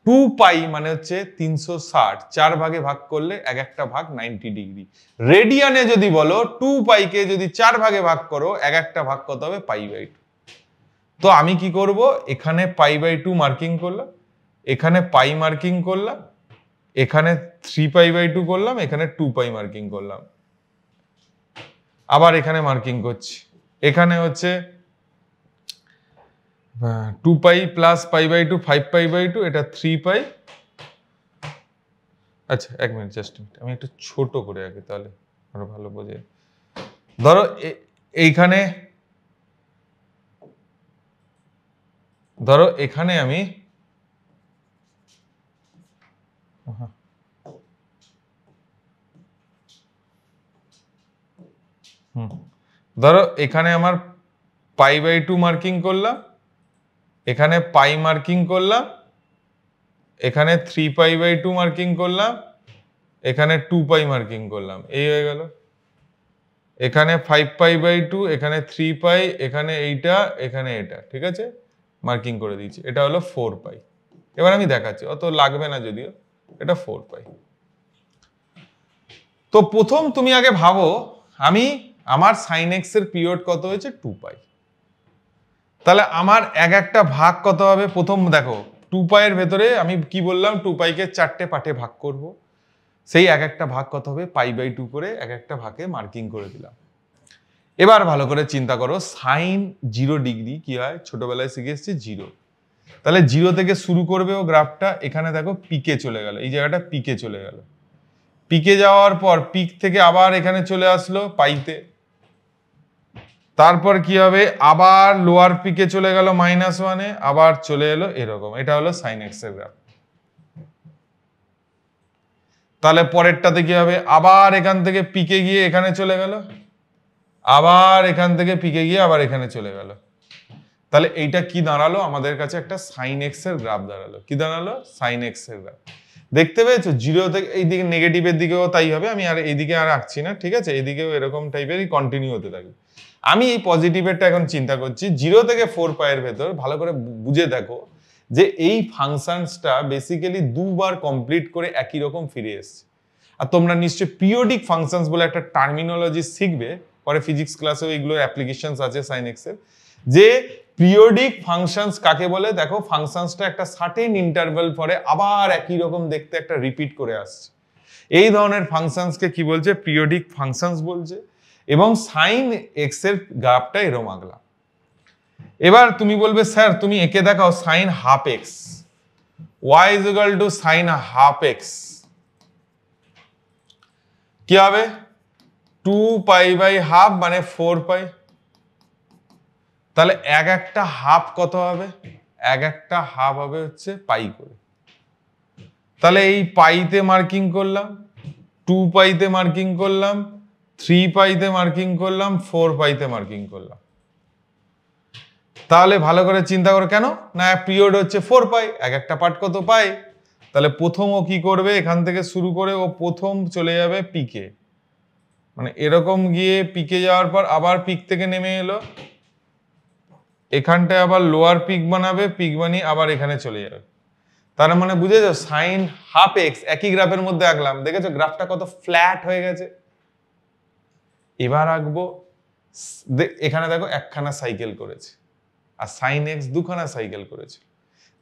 2π মানে হচ্ছে 360, 4 ভাগে ভাগ করলে এক একটা ভাগ 90 ডিগ্রি। রেডিয়ানে যদি বলো 2π কে যদি 4 ভাগে ভাগ করো, এক একটা ভাগ কত হবে π/2। তো আমি কি করব, এখানে π/2 মার্কিং করলাম, এখানে π মার্কিং করলাম, এখানে 3π/2 করলাম, এখানে 2π মার্কিং করলাম, আবার এখানে মার্কিং করছি। এখানে হচ্ছে 2π প্লাস π/2 5π/2, এটা 3π। আচ্ছা, 1 মিনিট, জাস্ট আমি একটু ছোট করে আঁকি, তাহলে আরো ভালো বোঝে। ধরো এইখানে, ধরো এখানে আমি ধরো এখানে আমার π/2 মার্কিং করলাম, এখানে π মার্কিং করলাম, এখানে 3π/2 মার্কিং করলাম, এখানে 2π মার্কিং করলাম, এই হয়ে গেল। এখানে 5π/2, এখানে 3π, এখানে এইটা, এখানে এটা, ঠিক আছে? মার্কিং করে দিয়েছি। এটা হলো 4π। এবার আমি দেখাচ্ছি, অত লাগবে না যদিও, এটা 4π। তো প্রথম তুমি আগে ভাবো, আমার sin x এর পিরিয়ড কত হয়েছে 2π। তাহলে আমার এক একটা ভাগ কত হবে, প্রথম দেখো 2π এর ভেতরে আমি কি বললাম, 2π কে 4টে পার্টে ভাগ করব। সেই এক একটা ভাগ কত হবে π/2 করে এক একটা ভাগে মার্কিং করে দিলাম। এবার ভালো করে চিন্তা করো, sin 0 ডিগ্রি কি হয়, ছোটবেলায় শিখে এসেছি 0। তাহলে 0 থেকে শুরু করবে ও গ্রাফটা, এখানে দেখো পিকে চলে গেল, এই জায়গাটা পিকে চলে গেল। পিকে যাওয়ার পর পিক থেকে আবার এখানে চলে আসলো পাইতে। তারপর কি হবে, আবার লোয়ার পিকে চলে গেল -1-এ, আবার চলে এলো এরকম। এটা হলো sin x এর গ্রাফ। তাহলে পরেরটাতে কি হবে, আবার এখান থেকে পিকে গিয়ে এখানে চলে গেল, আবার এখান থেকে পিকে গিয়ে আবার এখানে চলে গেল। তাহলে এইটা কি দাঁড়ালো, আমাদের কাছে একটা sin x এর গ্রাফ দাঁড়ালো। কি দাঁড়ালো, sin x এর গ্রাফ। দেখতে পেয়েছো, 0 থেকে এইদিকে নেগেটিভের দিকেও তাই হবে। আমি আর এইদিকে আর আঁকছি না, ঠিক আছে? এইদিকেও এরকম টাইপেরই কন্টিনিউ হতে থাকবে। আমি এই পজিটিভেরটা এখন চিন্তা করছি 0 থেকে 4 পাই এর ভেতর ভালো করে বুঝে দেখো যে এই ফাংশনসটা বেসিক্যালি দুবার কমপ্লিট করে একই রকম ফিরে এসেছে। আর তোমরা নিশ্চয়ই পিরিয়ডিক ফাংশনস বলে একটা টার্মিনোলজি শিখবে, পরে ফিজিক্স ক্লাসেও এইগুলোর অ্যাপ্লিকেশনস আছে সাইন এক্স এর, যে পিরিয়ডিক ফাংশনস কাকে বলে। দেখো ফাংশনসটা একটা সার্টেন ইন্টারভ্যাল পরে আবার একই রকম দেখতে একটা রিপিট করে আসছে, এই ধরনের ফাংশনসকে কি বলছে? পিরিয়ডিক ফাংশনস বলছে। এবং সাইন এক্স এর গ্রাফটা এরকম আঁকলাম। এবার তুমি বলবে স্যার তুমি এঁকে দেখাও sine half x, y is equal to sine half x, কি হবে? 2 পাই বাই হাফ মানে 4 পাই। তাহলে এক একটা হাফ কত হবে? এক একটা হাফ হবে হচ্ছে পাই করে। তাহলে এই পাইতে মার্কিং করলাম, 2 পাইতে মার্কিং করলাম, 3 পাইতে মার্কিং করলাম, 4 পাইতে মার্কিং করলাম। তাহলে ভালো করে চিন্তা করো, কেন না পিরিয়ড হচ্ছে 4 পাই, এক একটা পার্ট কত পাই। তাহলে প্রথম ও কি করবে? এখান থেকে শুরু করে ও প্রথম চলে যাবে পিকে, মানে এরকম গিয়ে পিকে যাওয়ার পর আবার পিক থেকে নেমে এলো, এখানটায় আবার লোয়ার পিক বানাবে, পিক বানিয়ে আবার এখানে চলে যাবে। তার মানে বুঝেছো সাইন হাফ এক্স একই গ্রাফের মধ্যে আঁকলাম, দেখেছো গ্রাফটা কত ফ্ল্যাট হয়ে গেছে। এবার আঁকবো, এখানে দেখো একখানা সাইকেল করেছে আর সাইন এক্স দুখানা সাইকেল করেছে,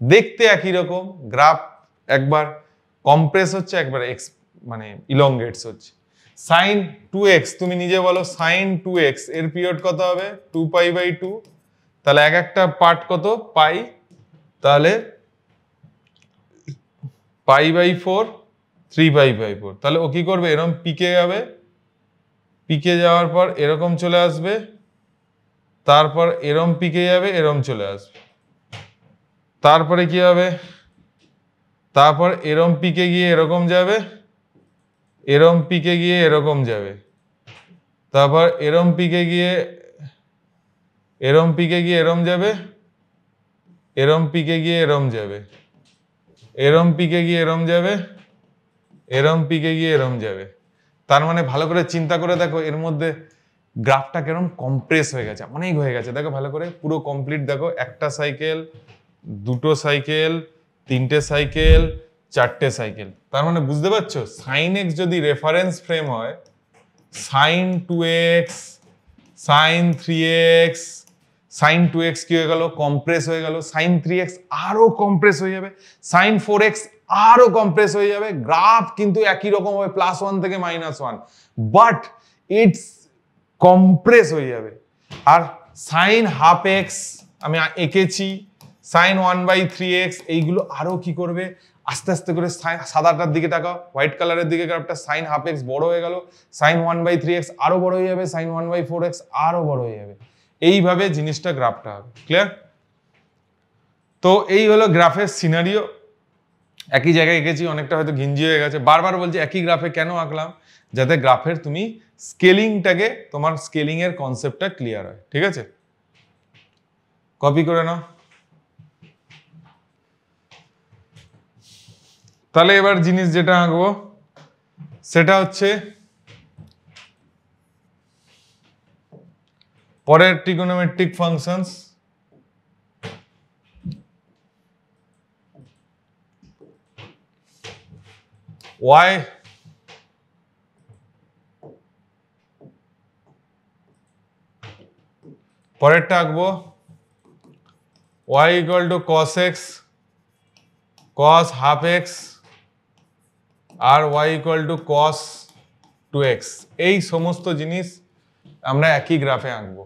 দেখতে একই রকম। গ্রাফ একবার কম্প্রেস হচ্ছে, একবার এক্স মানে ইলংগেটস হচ্ছে। সাইন 2x তুমি নিজে বলো, সাইন 2x এর পিরিয়ড কত হবে? 2 পাই বাই 2। তাহলে এক একটা পার্ট কত? পাই। তাহলে পাই বাই 4, 3 পাই বাই 4। তাহলে ও কি করবে? এরকম পিকে যাবে, পিকে যাওয়ার পর এরকম চলে আসবে, তারপর এরম পিকে যাবে, এরম চলে আসবে, তারপরে কি হবে? তারপর এরম পিকে গিয়ে এরকম যাবে, এরম পিকে গিয়ে এরকম যাবে, তারপর এরম পিকে গিয়ে এরম পিকে গিয়ে এরম যাবে, এরম পিকে গিয়ে এরম যাবে, এরম পিকে গিয়ে এরম যাবে, এরম পিকে গিয়ে এরম যাবে। তার মানে ভালো করে চিন্তা করে দেখো এর মধ্যে গ্রাফটা কেরম কম্প্রেস হয়ে গেছে, অনেক হয়ে গেছে। দেখো ভালো করে পুরো কমপ্লিট দেখো, একটা সাইকেল, দুটো সাইকেল, তিনটে সাইকেল, চারটে সাইকেল। তার মানে বুঝতে পারছো সাইন এক্স যদি রেফারেন্স ফ্রেম হয়, sine 2x, sine 3x, sine 2x কি হয়ে গেল? কম্প্রেস হয়ে গেল। সাইন 3x আরো কম্প্রেস হয়ে যাবে, সাইন 4x আরো কম্প্রেস হয়ে যাবে। গ্রাফ কিন্তু একই রকম হবে +1 থেকে -1, বাট ইটস কম্প্রেস হয়ে যাবে। আর সাইন হাফ এক্স আমি এঁকেছি, সাইন 1/3x, এইগুলো আরো কি করবে? আস্তে আস্তে করে সাদাটার দিকে তাকাও, হোয়াইট কালারের দিকে গ্রাফটা, সাইন হাফ এক্স বড় হয়ে গেল, সাইন 1/3x আরো বড় হয়ে যাবে, সাইন 1/4x আরো বড় হয়ে যাবে। এইভাবে জিনিসটা গ্রাফটা হবে। ক্লিয়ার? তো এই হলো গ্রাফের সিনারিও। একই জায়গায় এঁকেছি, অনেকটা হয়তো ঘিঞ্জি হয়ে গেছে। বারবার বলছি একই গ্রাফে কেন আঁকলাম? যাতে গ্রাফের তুমি স্কেলিংটাকে, তোমার স্কেলিং এর কনসেপ্টটা ক্লিয়ার হয়। ঠিক আছে, কপি করে নাও। তাহলে এবার জিনিস যেটা আঁকবো সেটা হচ্ছে পরের ট্রিগোনোমেট্রিক ফাংশনস। y পরেরটা আঁকবো y equal to cos x, cos half x R y equal to cos 2x। এই সমস্ত জিনিস আমরা একই গ্রাফে আঁকবো।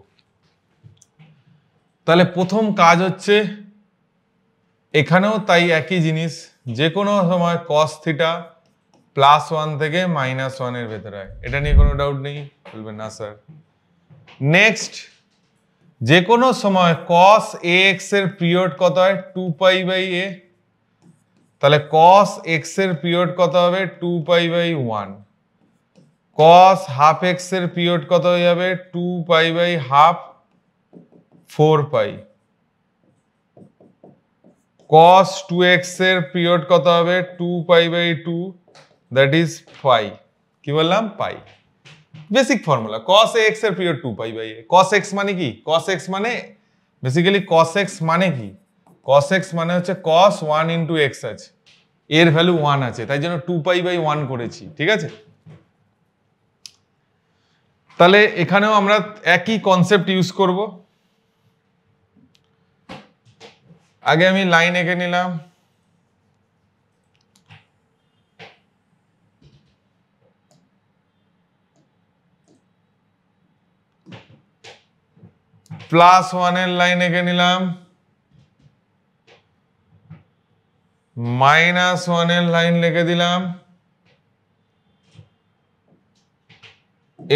তাহলে প্রথম কাজ হচ্ছে, এখানেও তাই একই জিনিস, যে কোনো সময় cos থিটা +1 থেকে -1 এর ভেতরে হয়। এটা নিয়ে কোনো ডাউট নেই? বলবেন না স্যার। নেক্সট, যে কোনো সময় cos ax এর পিরিয়ড কত হয়? 2 পাই বাই a। তাহলে cos x এর পিরিয়ড কত হবে? 2 pi by 1। cos half x এর পিরিয়ড কত হয়ে যাবে? 2 pi by half, 4 pi. cos 2x এর পিরিয়ড কত হবে? 2 pi by 2, that is pi. কি বললাম? Pi. Basic formula cos x এর period 2 pi by a। cos x মানে কি? cos x মানে বেসিক্যালি cos x মানে কি? cos x মানে হচ্ছে cos 1 into x আছে, এর ভ্যালু 1 আছে, তাই জন্য 2 পাই বাই 1 করেছি, ঠিক আছে? তাহলে এখানেও আমরা একই কনসেপ্ট ইউজ করব। আগে আমি লাইন এঁকে নিলাম, +1 এর লাইন এঁকে নিলাম, -1 এর লাইন লিখে দিলাম।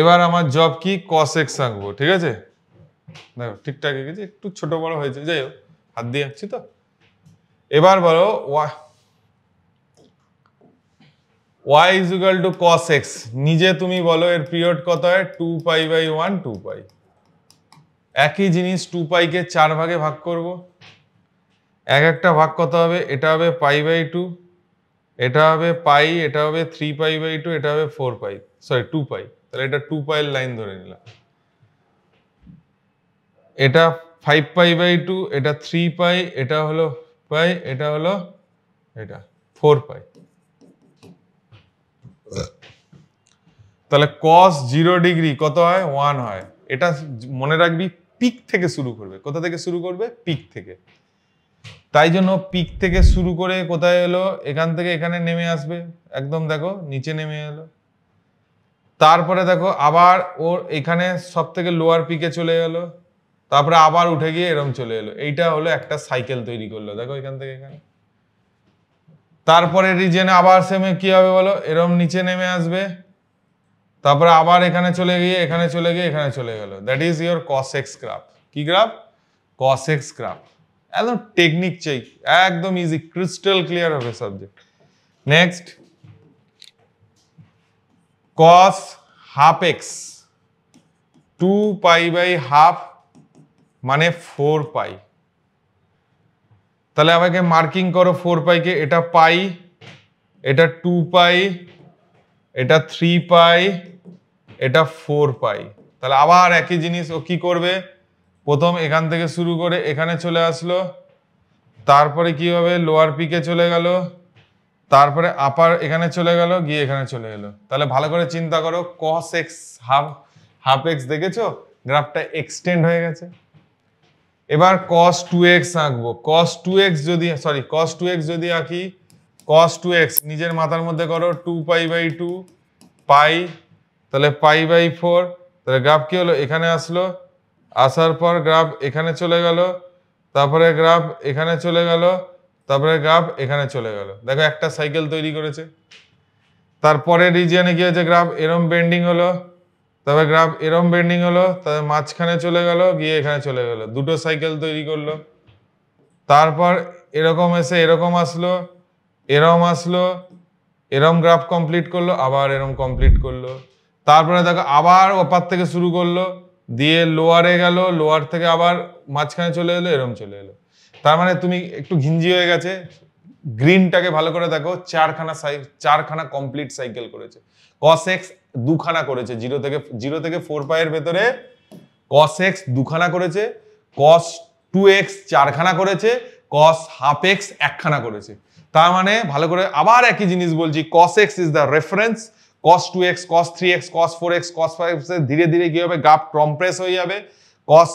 এবার আমার জব কি? cos x আঁকবো, ঠিক আছে? দেখো ঠিকঠাক এঁকেছি, একটু ছোট বড় হয়েছে, যাই হোক হাত দিয়ে আঁকছি তো। এবার বলো y is equal to cos x, নিজে তুমি বলো এর পিরিয়ড কত হয়? 2 পাই বাই 1 2 পাই। একই জিনিস 2 পাইকে 4 ভাগে ভাগ করব, এক একটা ভাগ কত হবে? এটা হবে পাই বাই 2, এটা হবে পাই, এটা হবে 3 পাই বাই 2, এটা হবে 4 পাই, সরি 2 পাই। তাহলে এটা 2 পাই এর লাইন ধরে নিলাম। এটা 5 পাই বাই 2, এটা 3 পাই, এটা হলো পাই, এটা হলো এটা 4 পাই। তাহলে cos 0 ডিগ্রি কত হয়? 1 হয়। এটা মনে রাখবি, পিক থেকে শুরু করবে। কোথা থেকে শুরু করবে? পিক থেকে। তাই জন্য পিক থেকে শুরু করে কোথায় এলো? এখান থেকে এখানে নেমে আসবে, একদম দেখো নিচে নেমে এলো। তারপরে দেখো আবার ওর এখানে সব থেকে লোয়ার পিকে চলে গেল, তারপরে আবার উঠে গিয়ে এরম চলে এলো। এইটা হলো একটা সাইকেল তৈরি করলো, দেখো এখান থেকে এখানে। তারপরে রিজনে আবার সেমে কি হবে বলো? এরম নিচে নেমে আসবে, তারপরে আবার এখানে চলে গিয়ে এখানে চলে গিয়ে এখানে চলে গেল। That is your cos x graph. কি গ্রাফ? cos x graph. একদম টেকনিক চাই, একদম ইজি, ক্রিস্টাল ক্লিয়ার হবে subject. Next, cos half x 2 pi by half মানে 4 পাই। তাহলে আমাকে মার্কিং করো 4 পাইকে, এটা পাই, এটা 2 পাই, এটা 3 পাই, এটা 4 পাই। তাহলে আবার একই জিনিস ও কি করবে? প্রথম এখান থেকে শুরু করে এখানে চলে আসলো, তারপরে কি হবে? লোয়ার পিকে চলে গেল, তারপরে আপার এখানে চলে গেল, গিয়ে এখানে চলে এলো। তাহলে ভালো করে চিন্তা করো, cos x হাফ x দেখেছো? গ্রাফটা এক্সটেন্ড হয়ে গেছে। এবার cos 2x আঁকবো। cos 2x যদি আঁকি, cos 2x নিজের মাথার মধ্যে করো 2 পাই বাই 2 পাই, তাহলে পাই বাই 4। তাহলে গ্রাফ কি হলো? এখানে আসলো, আসার পর গ্রাফ এখানে চলে গেল, তারপরে গ্রাফ এখানে চলে গেল, তারপরে গ্রাফ এখানে চলে গেল। দেখো একটা সাইকেল তৈরি করেছে। তারপরে রিজিয়নে কি হয়েছে? গ্রাফ এরম বেন্ডিং হলো, তবে গ্রাফ এরম বেন্ডিং হলো, তবে মাঝখানে চলে গেল, গিয়ে এখানে চলে গেল, দুটো সাইকেল তৈরি করলো। তারপর এরকম এসে এরকম আসলো, এরম আসলো, এরম গ্রাফ কমপ্লিট করলো, আবার এরম কমপ্লিট করলো। তারপরে দেখো আবার ওপার থেকে শুরু করলো, দিয়ে লোয়ারে গেল, লোয়ার থেকে আবার মাঝখানে চলে এলো, এরম চলে এলো। তার মানে তুমি একটু ঘিঞ্জি হয়ে গেছে, গ্রিনটাকে ভালো করে দেখো, চারখানা কমপ্লিট সাইকেল করেছে। cos x দুখানা করেছে, জিরো থেকে 4 পাইয়ের ভেতরে cos x দুখানা করেছে, cos 2x চারখানা করেছে, cos হাফ x একখানা করেছে। তার মানে ভালো করে আবার একই জিনিস বলছি, cos x is the reference, cos 2x, cos 3x, cos 4x, cos 5x ধীরে ধীরে কি হবে? গ্রাফ কম্প্রেস হয়ে যাবে, cos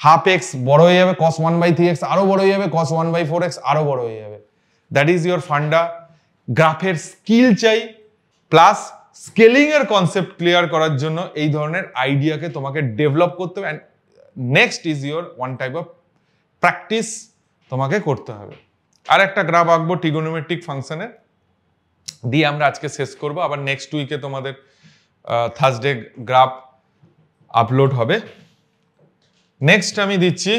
হাফ x বড় হয়ে যাবে, cos 1/3x আরো বড় হয়ে যাবে, cos 1/4x আরো বড় হয়ে যাবে। দ্যাট ইজ ইয়োর ফান্ডা। গ্রাফের স্কিল চাই, প্লাস স্কেলিং এর কনসেপ্ট ক্লিয়ার করার জন্য এই ধরনের আইডিয়াকে তোমাকে ডেভেলপ করতে হবে। Next is your one type of practice তোমাকে করতে হবে। আর একটা গ্রাফ আঁকবো ট্রিগোনোমেট্রিক ফাংশনের, দিয়ে আমরা আজকে শেষ করব। আবার নেক্সট উইকে তোমাদের থার্সডে গ্রাফ আপলোড হবে। নেক্সট আমি দিচ্ছি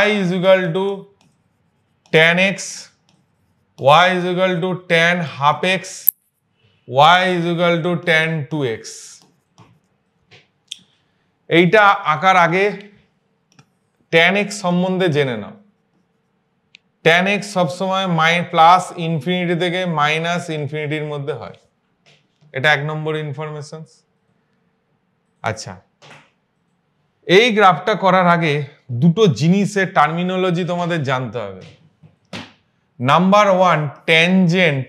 y is equal to tan x, y is equal to tan half x, y is equal to tan 2x। এইটা আঁকার আগে tan x সম্বন্ধে জেনে নাও। tan x সবসময় প্লাস ইনফিনিটি থেকে মাইনাস ইনফিনিটির মধ্যে হয়, এটা 1 নম্বর ইনফরমেশন। আচ্ছা, এই গ্রাফটা করার আগে দুটো জিনিসের টার্মিনোলজি তোমাদের জানতে হবে। নাম্বার ওয়ান, ট্যানজেন্ট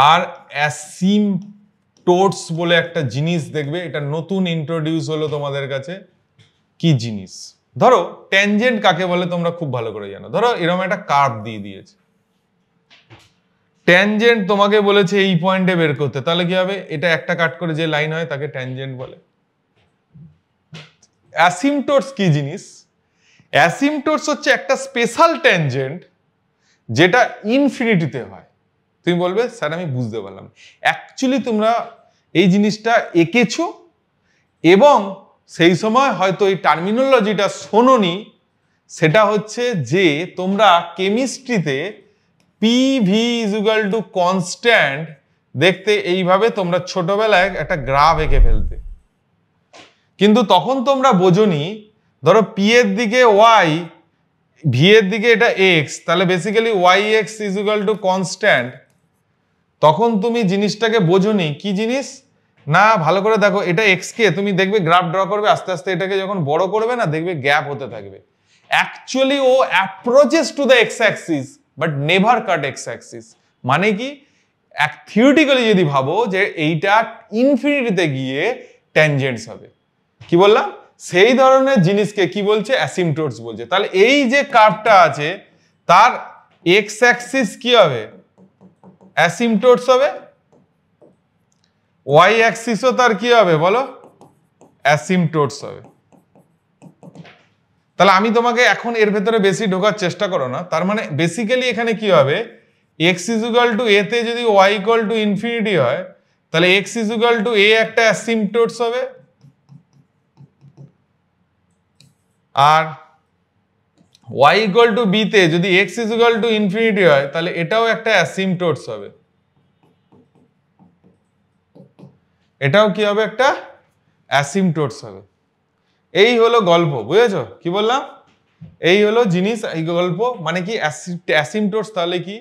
আর অ্যাসিমটোটস বলে একটা জিনিস দেখবে, এটা নতুন ইন্ট্রোডিউস হলো তোমাদের কাছে। কি জিনিস? ধরো ট্যানজেন্ট কাকে বলে তোমরা খুব ভালো করে জানো। ধরো এরকম একটা কার্ভ দিয়ে দিয়েছে, ট্যানজেন্ট তোমাকে বলেছে এই পয়েন্টে বের করতে, তাহলে কি হবে? এটা একটা কাট করে যে লাইন হয় তাকে ট্যানজেন্ট বলে। অ্যাসিমটোটস কি জিনিস? অ্যাসিমটোটস হচ্ছে একটা স্পেশাল ট্যানজেন্ট যেটা ইনফিনিটিতে হয়। তুমি বলবে স্যার আমি বুঝতে পারলাম। অ্যাকচুয়ালি তোমরা এই জিনিসটা এঁকেছো এবং সেই সময় হয়তো এই টার্মিনোলজিটা শোনোনি। সেটা হচ্ছে যে তোমরা কেমিস্ট্রিতে PV is equal to constant দেখতে এইভাবে তোমরা ছোটবেলায় একটা গ্রাফ এঁকে ফেলতে, কিন্তু তখন তোমরা বোঝোনি ধরো পি এর দিকে ওয়াই, ভি এর দিকে এটা এক্স, তাহলে basically y x is equal to constant. তখন তুমি জিনিসটাকে বোঝোনি। কি জিনিস না, ভালো করে দেখো, এটা এক্স কে তুমি দেখবে গ্রাফ ড্র করবে, আস্তে আস্তে এটাকে যখন বড় করবে না দেখবে গ্যাপ হতে থাকবে। অ্যাকচুয়ালি ও approaches to the x axis but never cut x axis. মানে কি, থিওরিটিক্যালি যদি ভাবো যে এইটা ইনফিনিটিতে গিয়ে ট্যানজেন্টস হবে, কি বললাম, সেই ধরনের জিনিসকে কি বলছে? অ্যাসিমটোটস বলছে। তাহলে এই যে কার্ভটা আছে তার এক্স অ্যাক্সিস কি হবে? অ্যাসিমটোটস হবে। ওয়াই অ্যাক্সিসও তার কি হবে বলো? অ্যাসিমটোটস হবে। তাহলে আমি তোমাকে এখন এর ভেতরে বেশি ঢোকার চেষ্টা করো না। তার মানে বেসিক্যালি এখানে কি হবে? এক্স ইজ ইকুয়াল টু এ তে যদি ওয়াই ইকুয়াল টু ইনফিনিটি হয়, তাহলে এক্স ইজ ইকুয়াল টু এ একটা অ্যাসিমটোটস হবে, আর ওয়াই ইকুয়াল টু বি তে যদি x is equal to infinity হয় তাহলে এটাও একটা অ্যাসিমটোটস হবে। এটাও কি হবে? একটা অ্যাসিমটোটস হবে। এই হলো গল্প, বুঝেছো কি বললাম? এই হলো জিনিস, এই গল্প। মানে কি অ্যাসিমটোটস তাহলে কি?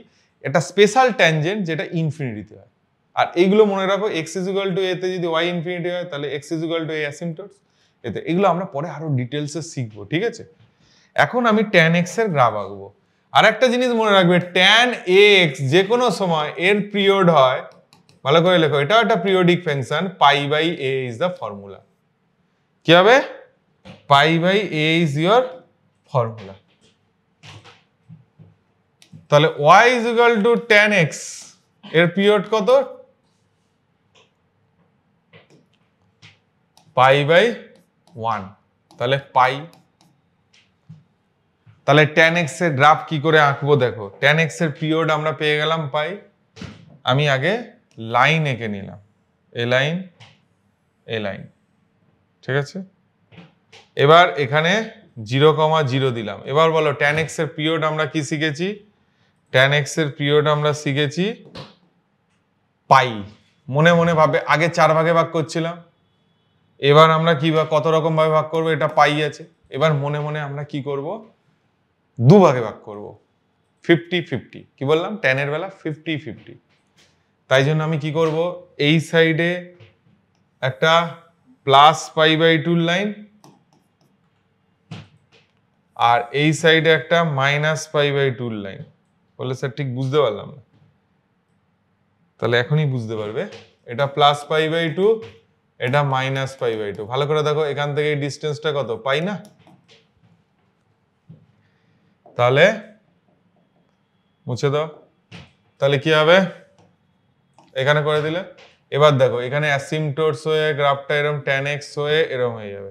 এটা স্পেশাল ট্যানজেন্ট যেটা ইনফিনিটিতে হয়। আর এইগুলো মনে রাখো, এক্স ইজ ইকুয়াল টু এ তে যদি ওয়াই ইনফিনিটি হয় তাহলে এক্স ইজ ইকুয়াল টু এ অ্যাসিমটোটস এতে। এগুলো আমরা পরে আরো ডিটেলসে শিখবো, ঠিক আছে? এখন আমি ট্যান এক্স এর গ্রাফ আঁকবো। আর একটা জিনিস মনে রাখবে, ট্যান এক্স যে কোনো সময় এর পিরিয়ড হয়, ভালো করে লেখো, এটাও একটা periodic function, pi by a is the formula. কি হবে? Pi by a is your formula. তাহলে y is equal to tan x এর পিরিয়ড কত? Pi by 1। তাহলে পাই। তাহলে tan x এর গ্রাফ কি করে আঁকবো দেখো। tan x এর পিরিয়ড আমরা পেয়ে গেলাম পাই। আমি আগে লাইন এঁকে নিলাম, এ লাইন, এ লাইন, ঠিক আছে? এবার এখানে 0,0 দিলাম। এবার বলো tan x এর পিরিয়ড আমরা কি শিখেছি? tan x এর পিরিয়ড আমরা শিখেছি পাই। মনে মনে ভাবে আগে 4 ভাগে ভাগ করছিলাম, এবার আমরা কি কত রকম ভাবে ভাগ করব? এটা পাই আছে, এবার মনে মনে আমরা কি করব? 2 ভাগে ভাগ করব, 50-50। কি বললাম? tan এর বেলা 50-50। তাই জন্য আমি কি করব? এই সাইডে একটা প্লাস পাই বাই 2 লাইন আর এই সাইডে একটা মাইনাস পাই বাই 2 লাইন। বলে স্যার ঠিক বুঝতে পারলাম না। তাহলে এখনই বুঝতে পারবে। এটা প্লাস পাই বাই 2, এটা মাইনাস পাই বাই 2। ভালো করে দেখো, এখান থেকে এই ডিসটেন্সটা কত? পাই না? তাহলে মুছে দাও। তাহলে কি হবে? এখানে করে দিলে। এবার দেখো এখানে অ্যাসিমটোটস হয়ে গ্রাফটা এরকম tan x হয়ে এরকম হয়ে যাবে।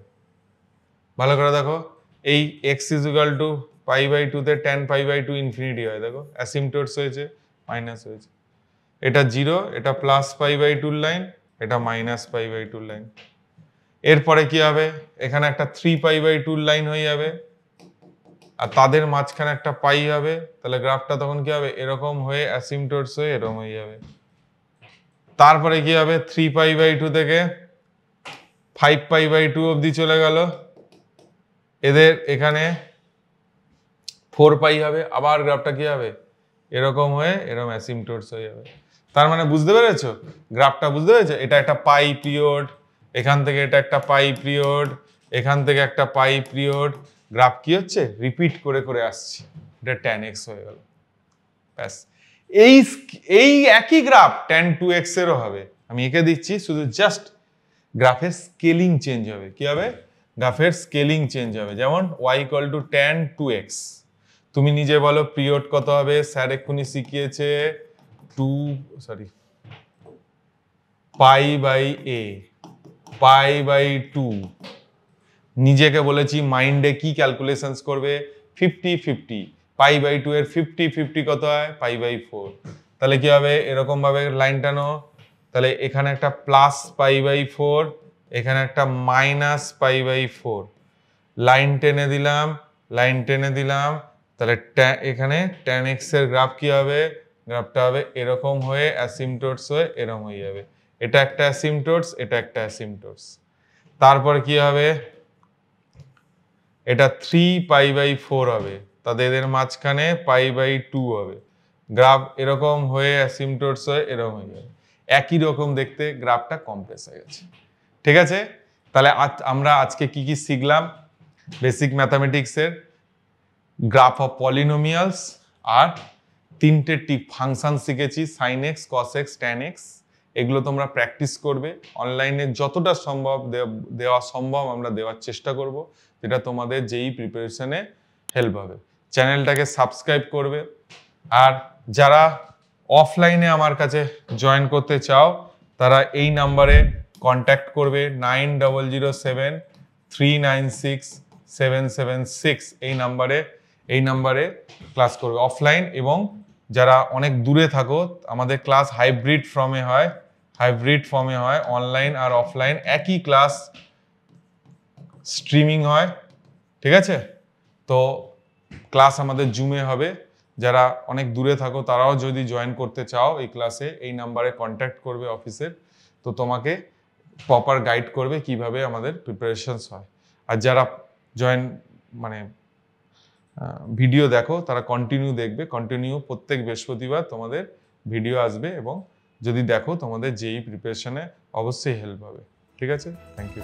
ভালো করে দেখো, এই x is equal to pi by 2 তে tan পাই বাই 2 ইনফিনিটি হয়। দেখো অ্যাসিমটোটস হয়েছে, মাইনাস হয়েছে। এটা 0, এটা প্লাস পাই বাই 2 লাইন, এটা মাইনাস পাই বাই 2 লাইন। এরপরে কি হবে? এখানে একটা 3 পাই বাই 2 লাইন হয়ে যাবে আর তাদের মাঝখানে একটা পাই হবে। তাহলে গ্রাফটা তখন কি হবে? এরকম হয়ে অ্যাসিমটোটস হয়ে এরকম হয়ে যাবে। তারপরে কি হবে? 3 পাই বাই 2 থেকে 5 পাই বাই 2 অবধি চলে গেল। এদের এখানে 4 পাই হবে। আবার গ্রাফটা কি হবে? এরকম হয়ে এরকম অ্যাসিমটোটস হয়ে যাবে। তার মানে বুঝতে পেরেছো, গ্রাফটা বুঝতে পেরেছো? এটা একটা পাই পিরিয়ড, এখান থেকে এটা একটা পাই পিরিয়ড, এখান থেকে একটা পাই পিরিয়ড, গ্রাফ কি হচ্ছে রিপিট করে করে আসছে, এটা tan x হয়ে গেল। ব্যাস, এই একই গ্রাফ tan 2x এরও হবে। আমি এঁকে দিচ্ছি, শুধু জাস্ট গ্রাফের স্কেলিং চেঞ্জ হবে। কি হবে? গ্রাফের স্কেলিং চেঞ্জ হবে। যেমন y = tan 2x, তুমি নিজে বলো পিরিয়ড কত হবে? স্যার এক্ষুনি শিখিয়েছে π/a, π/2। নিজেকে বলেছি মাইন্ডে কি ক্যালকুলেশনস করবে? 50-50, π/2 এর 50-50 কত হয়? π/4। তাহলে কি হবে? এরকম ভাবে লাইন টানো, তাহলে এখানে একটা প্লাস π/4, এখানে একটা মাইনাস π/4, লাইন টেনে দিলাম, লাইন টেনে দিলাম। তাহলে এখানে tan x এর গ্রাফ কি হবে? গ্রাফটা হবে এরকম হয়ে অ্যাসিম্পটোটস হয়ে এরকম হয়ে যাবে। এটা একটা অ্যাসিম্পটোটস, এটা একটা অ্যাসিম্পটোটস। তারপর কি হবে? এটা 3π/4 হবে, তাদের মাঝখানে π/2 হবে। গ্রাফ এরকম হয়ে অ্যাসিম্পটোটস হয়ে এরকম হয়ে যাবে। একই রকম দেখতে, গ্রাফটা কমপ্রেস হয়ে গেছে। ঠিক আছে? তাহলে আমরা আজকে কি কি শিখলাম? বেসিক ম্যাথামেটিক্সের গ্রাফ অফ পলিনোমিয়ালস, আর তিনটে ফাংশন শিখেছি, sin x, cos x, tan x। এগুলো তোমরা প্র্যাকটিস করবে, অনলাইনে যতটা সম্ভব দেওয়া সম্ভব আমরা দেওয়ার চেষ্টা করব, যেটা তোমাদের যেই প্রিপারেশনে হেল্প হবে। চ্যানেলটাকে সাবস্ক্রাইব করবে। আর যারা অফলাইনে আমার কাছে জয়েন করতে চাও, তারা এই নাম্বারে কন্ট্যাক্ট করবে, 9006396776। এই নাম্বারে ক্লাস করবে অফলাইন। এবং যারা অনেক দূরে থাকো, আমাদের ক্লাস হাইব্রিড ফর্মে হয়, অনলাইন আর অফলাইন একই ক্লাস স্ট্রিমিং হয়। ঠিক আছে? তো ক্লাস আমাদের জুমে হবে। যারা অনেক দূরে থাকো তারাও যদি জয়েন করতে চাও এই ক্লাসে, এই নাম্বারে কন্ট্যাক্ট করবে অফিসের, তো তোমাকে প্রপার গাইড করবে কিভাবে আমাদের প্রিপারেশনস হয়। আর যারা ভিডিও দেখো তারা কন্টিনিউ দেখবে, প্রত্যেক বৃহস্পতিবার তোমাদের ভিডিও আসবে, এবং যদি দেখো তোমাদের যেই প্রিপারেশনে অবশ্যই হেল্প হবে। ঠিক আছে? Thank you.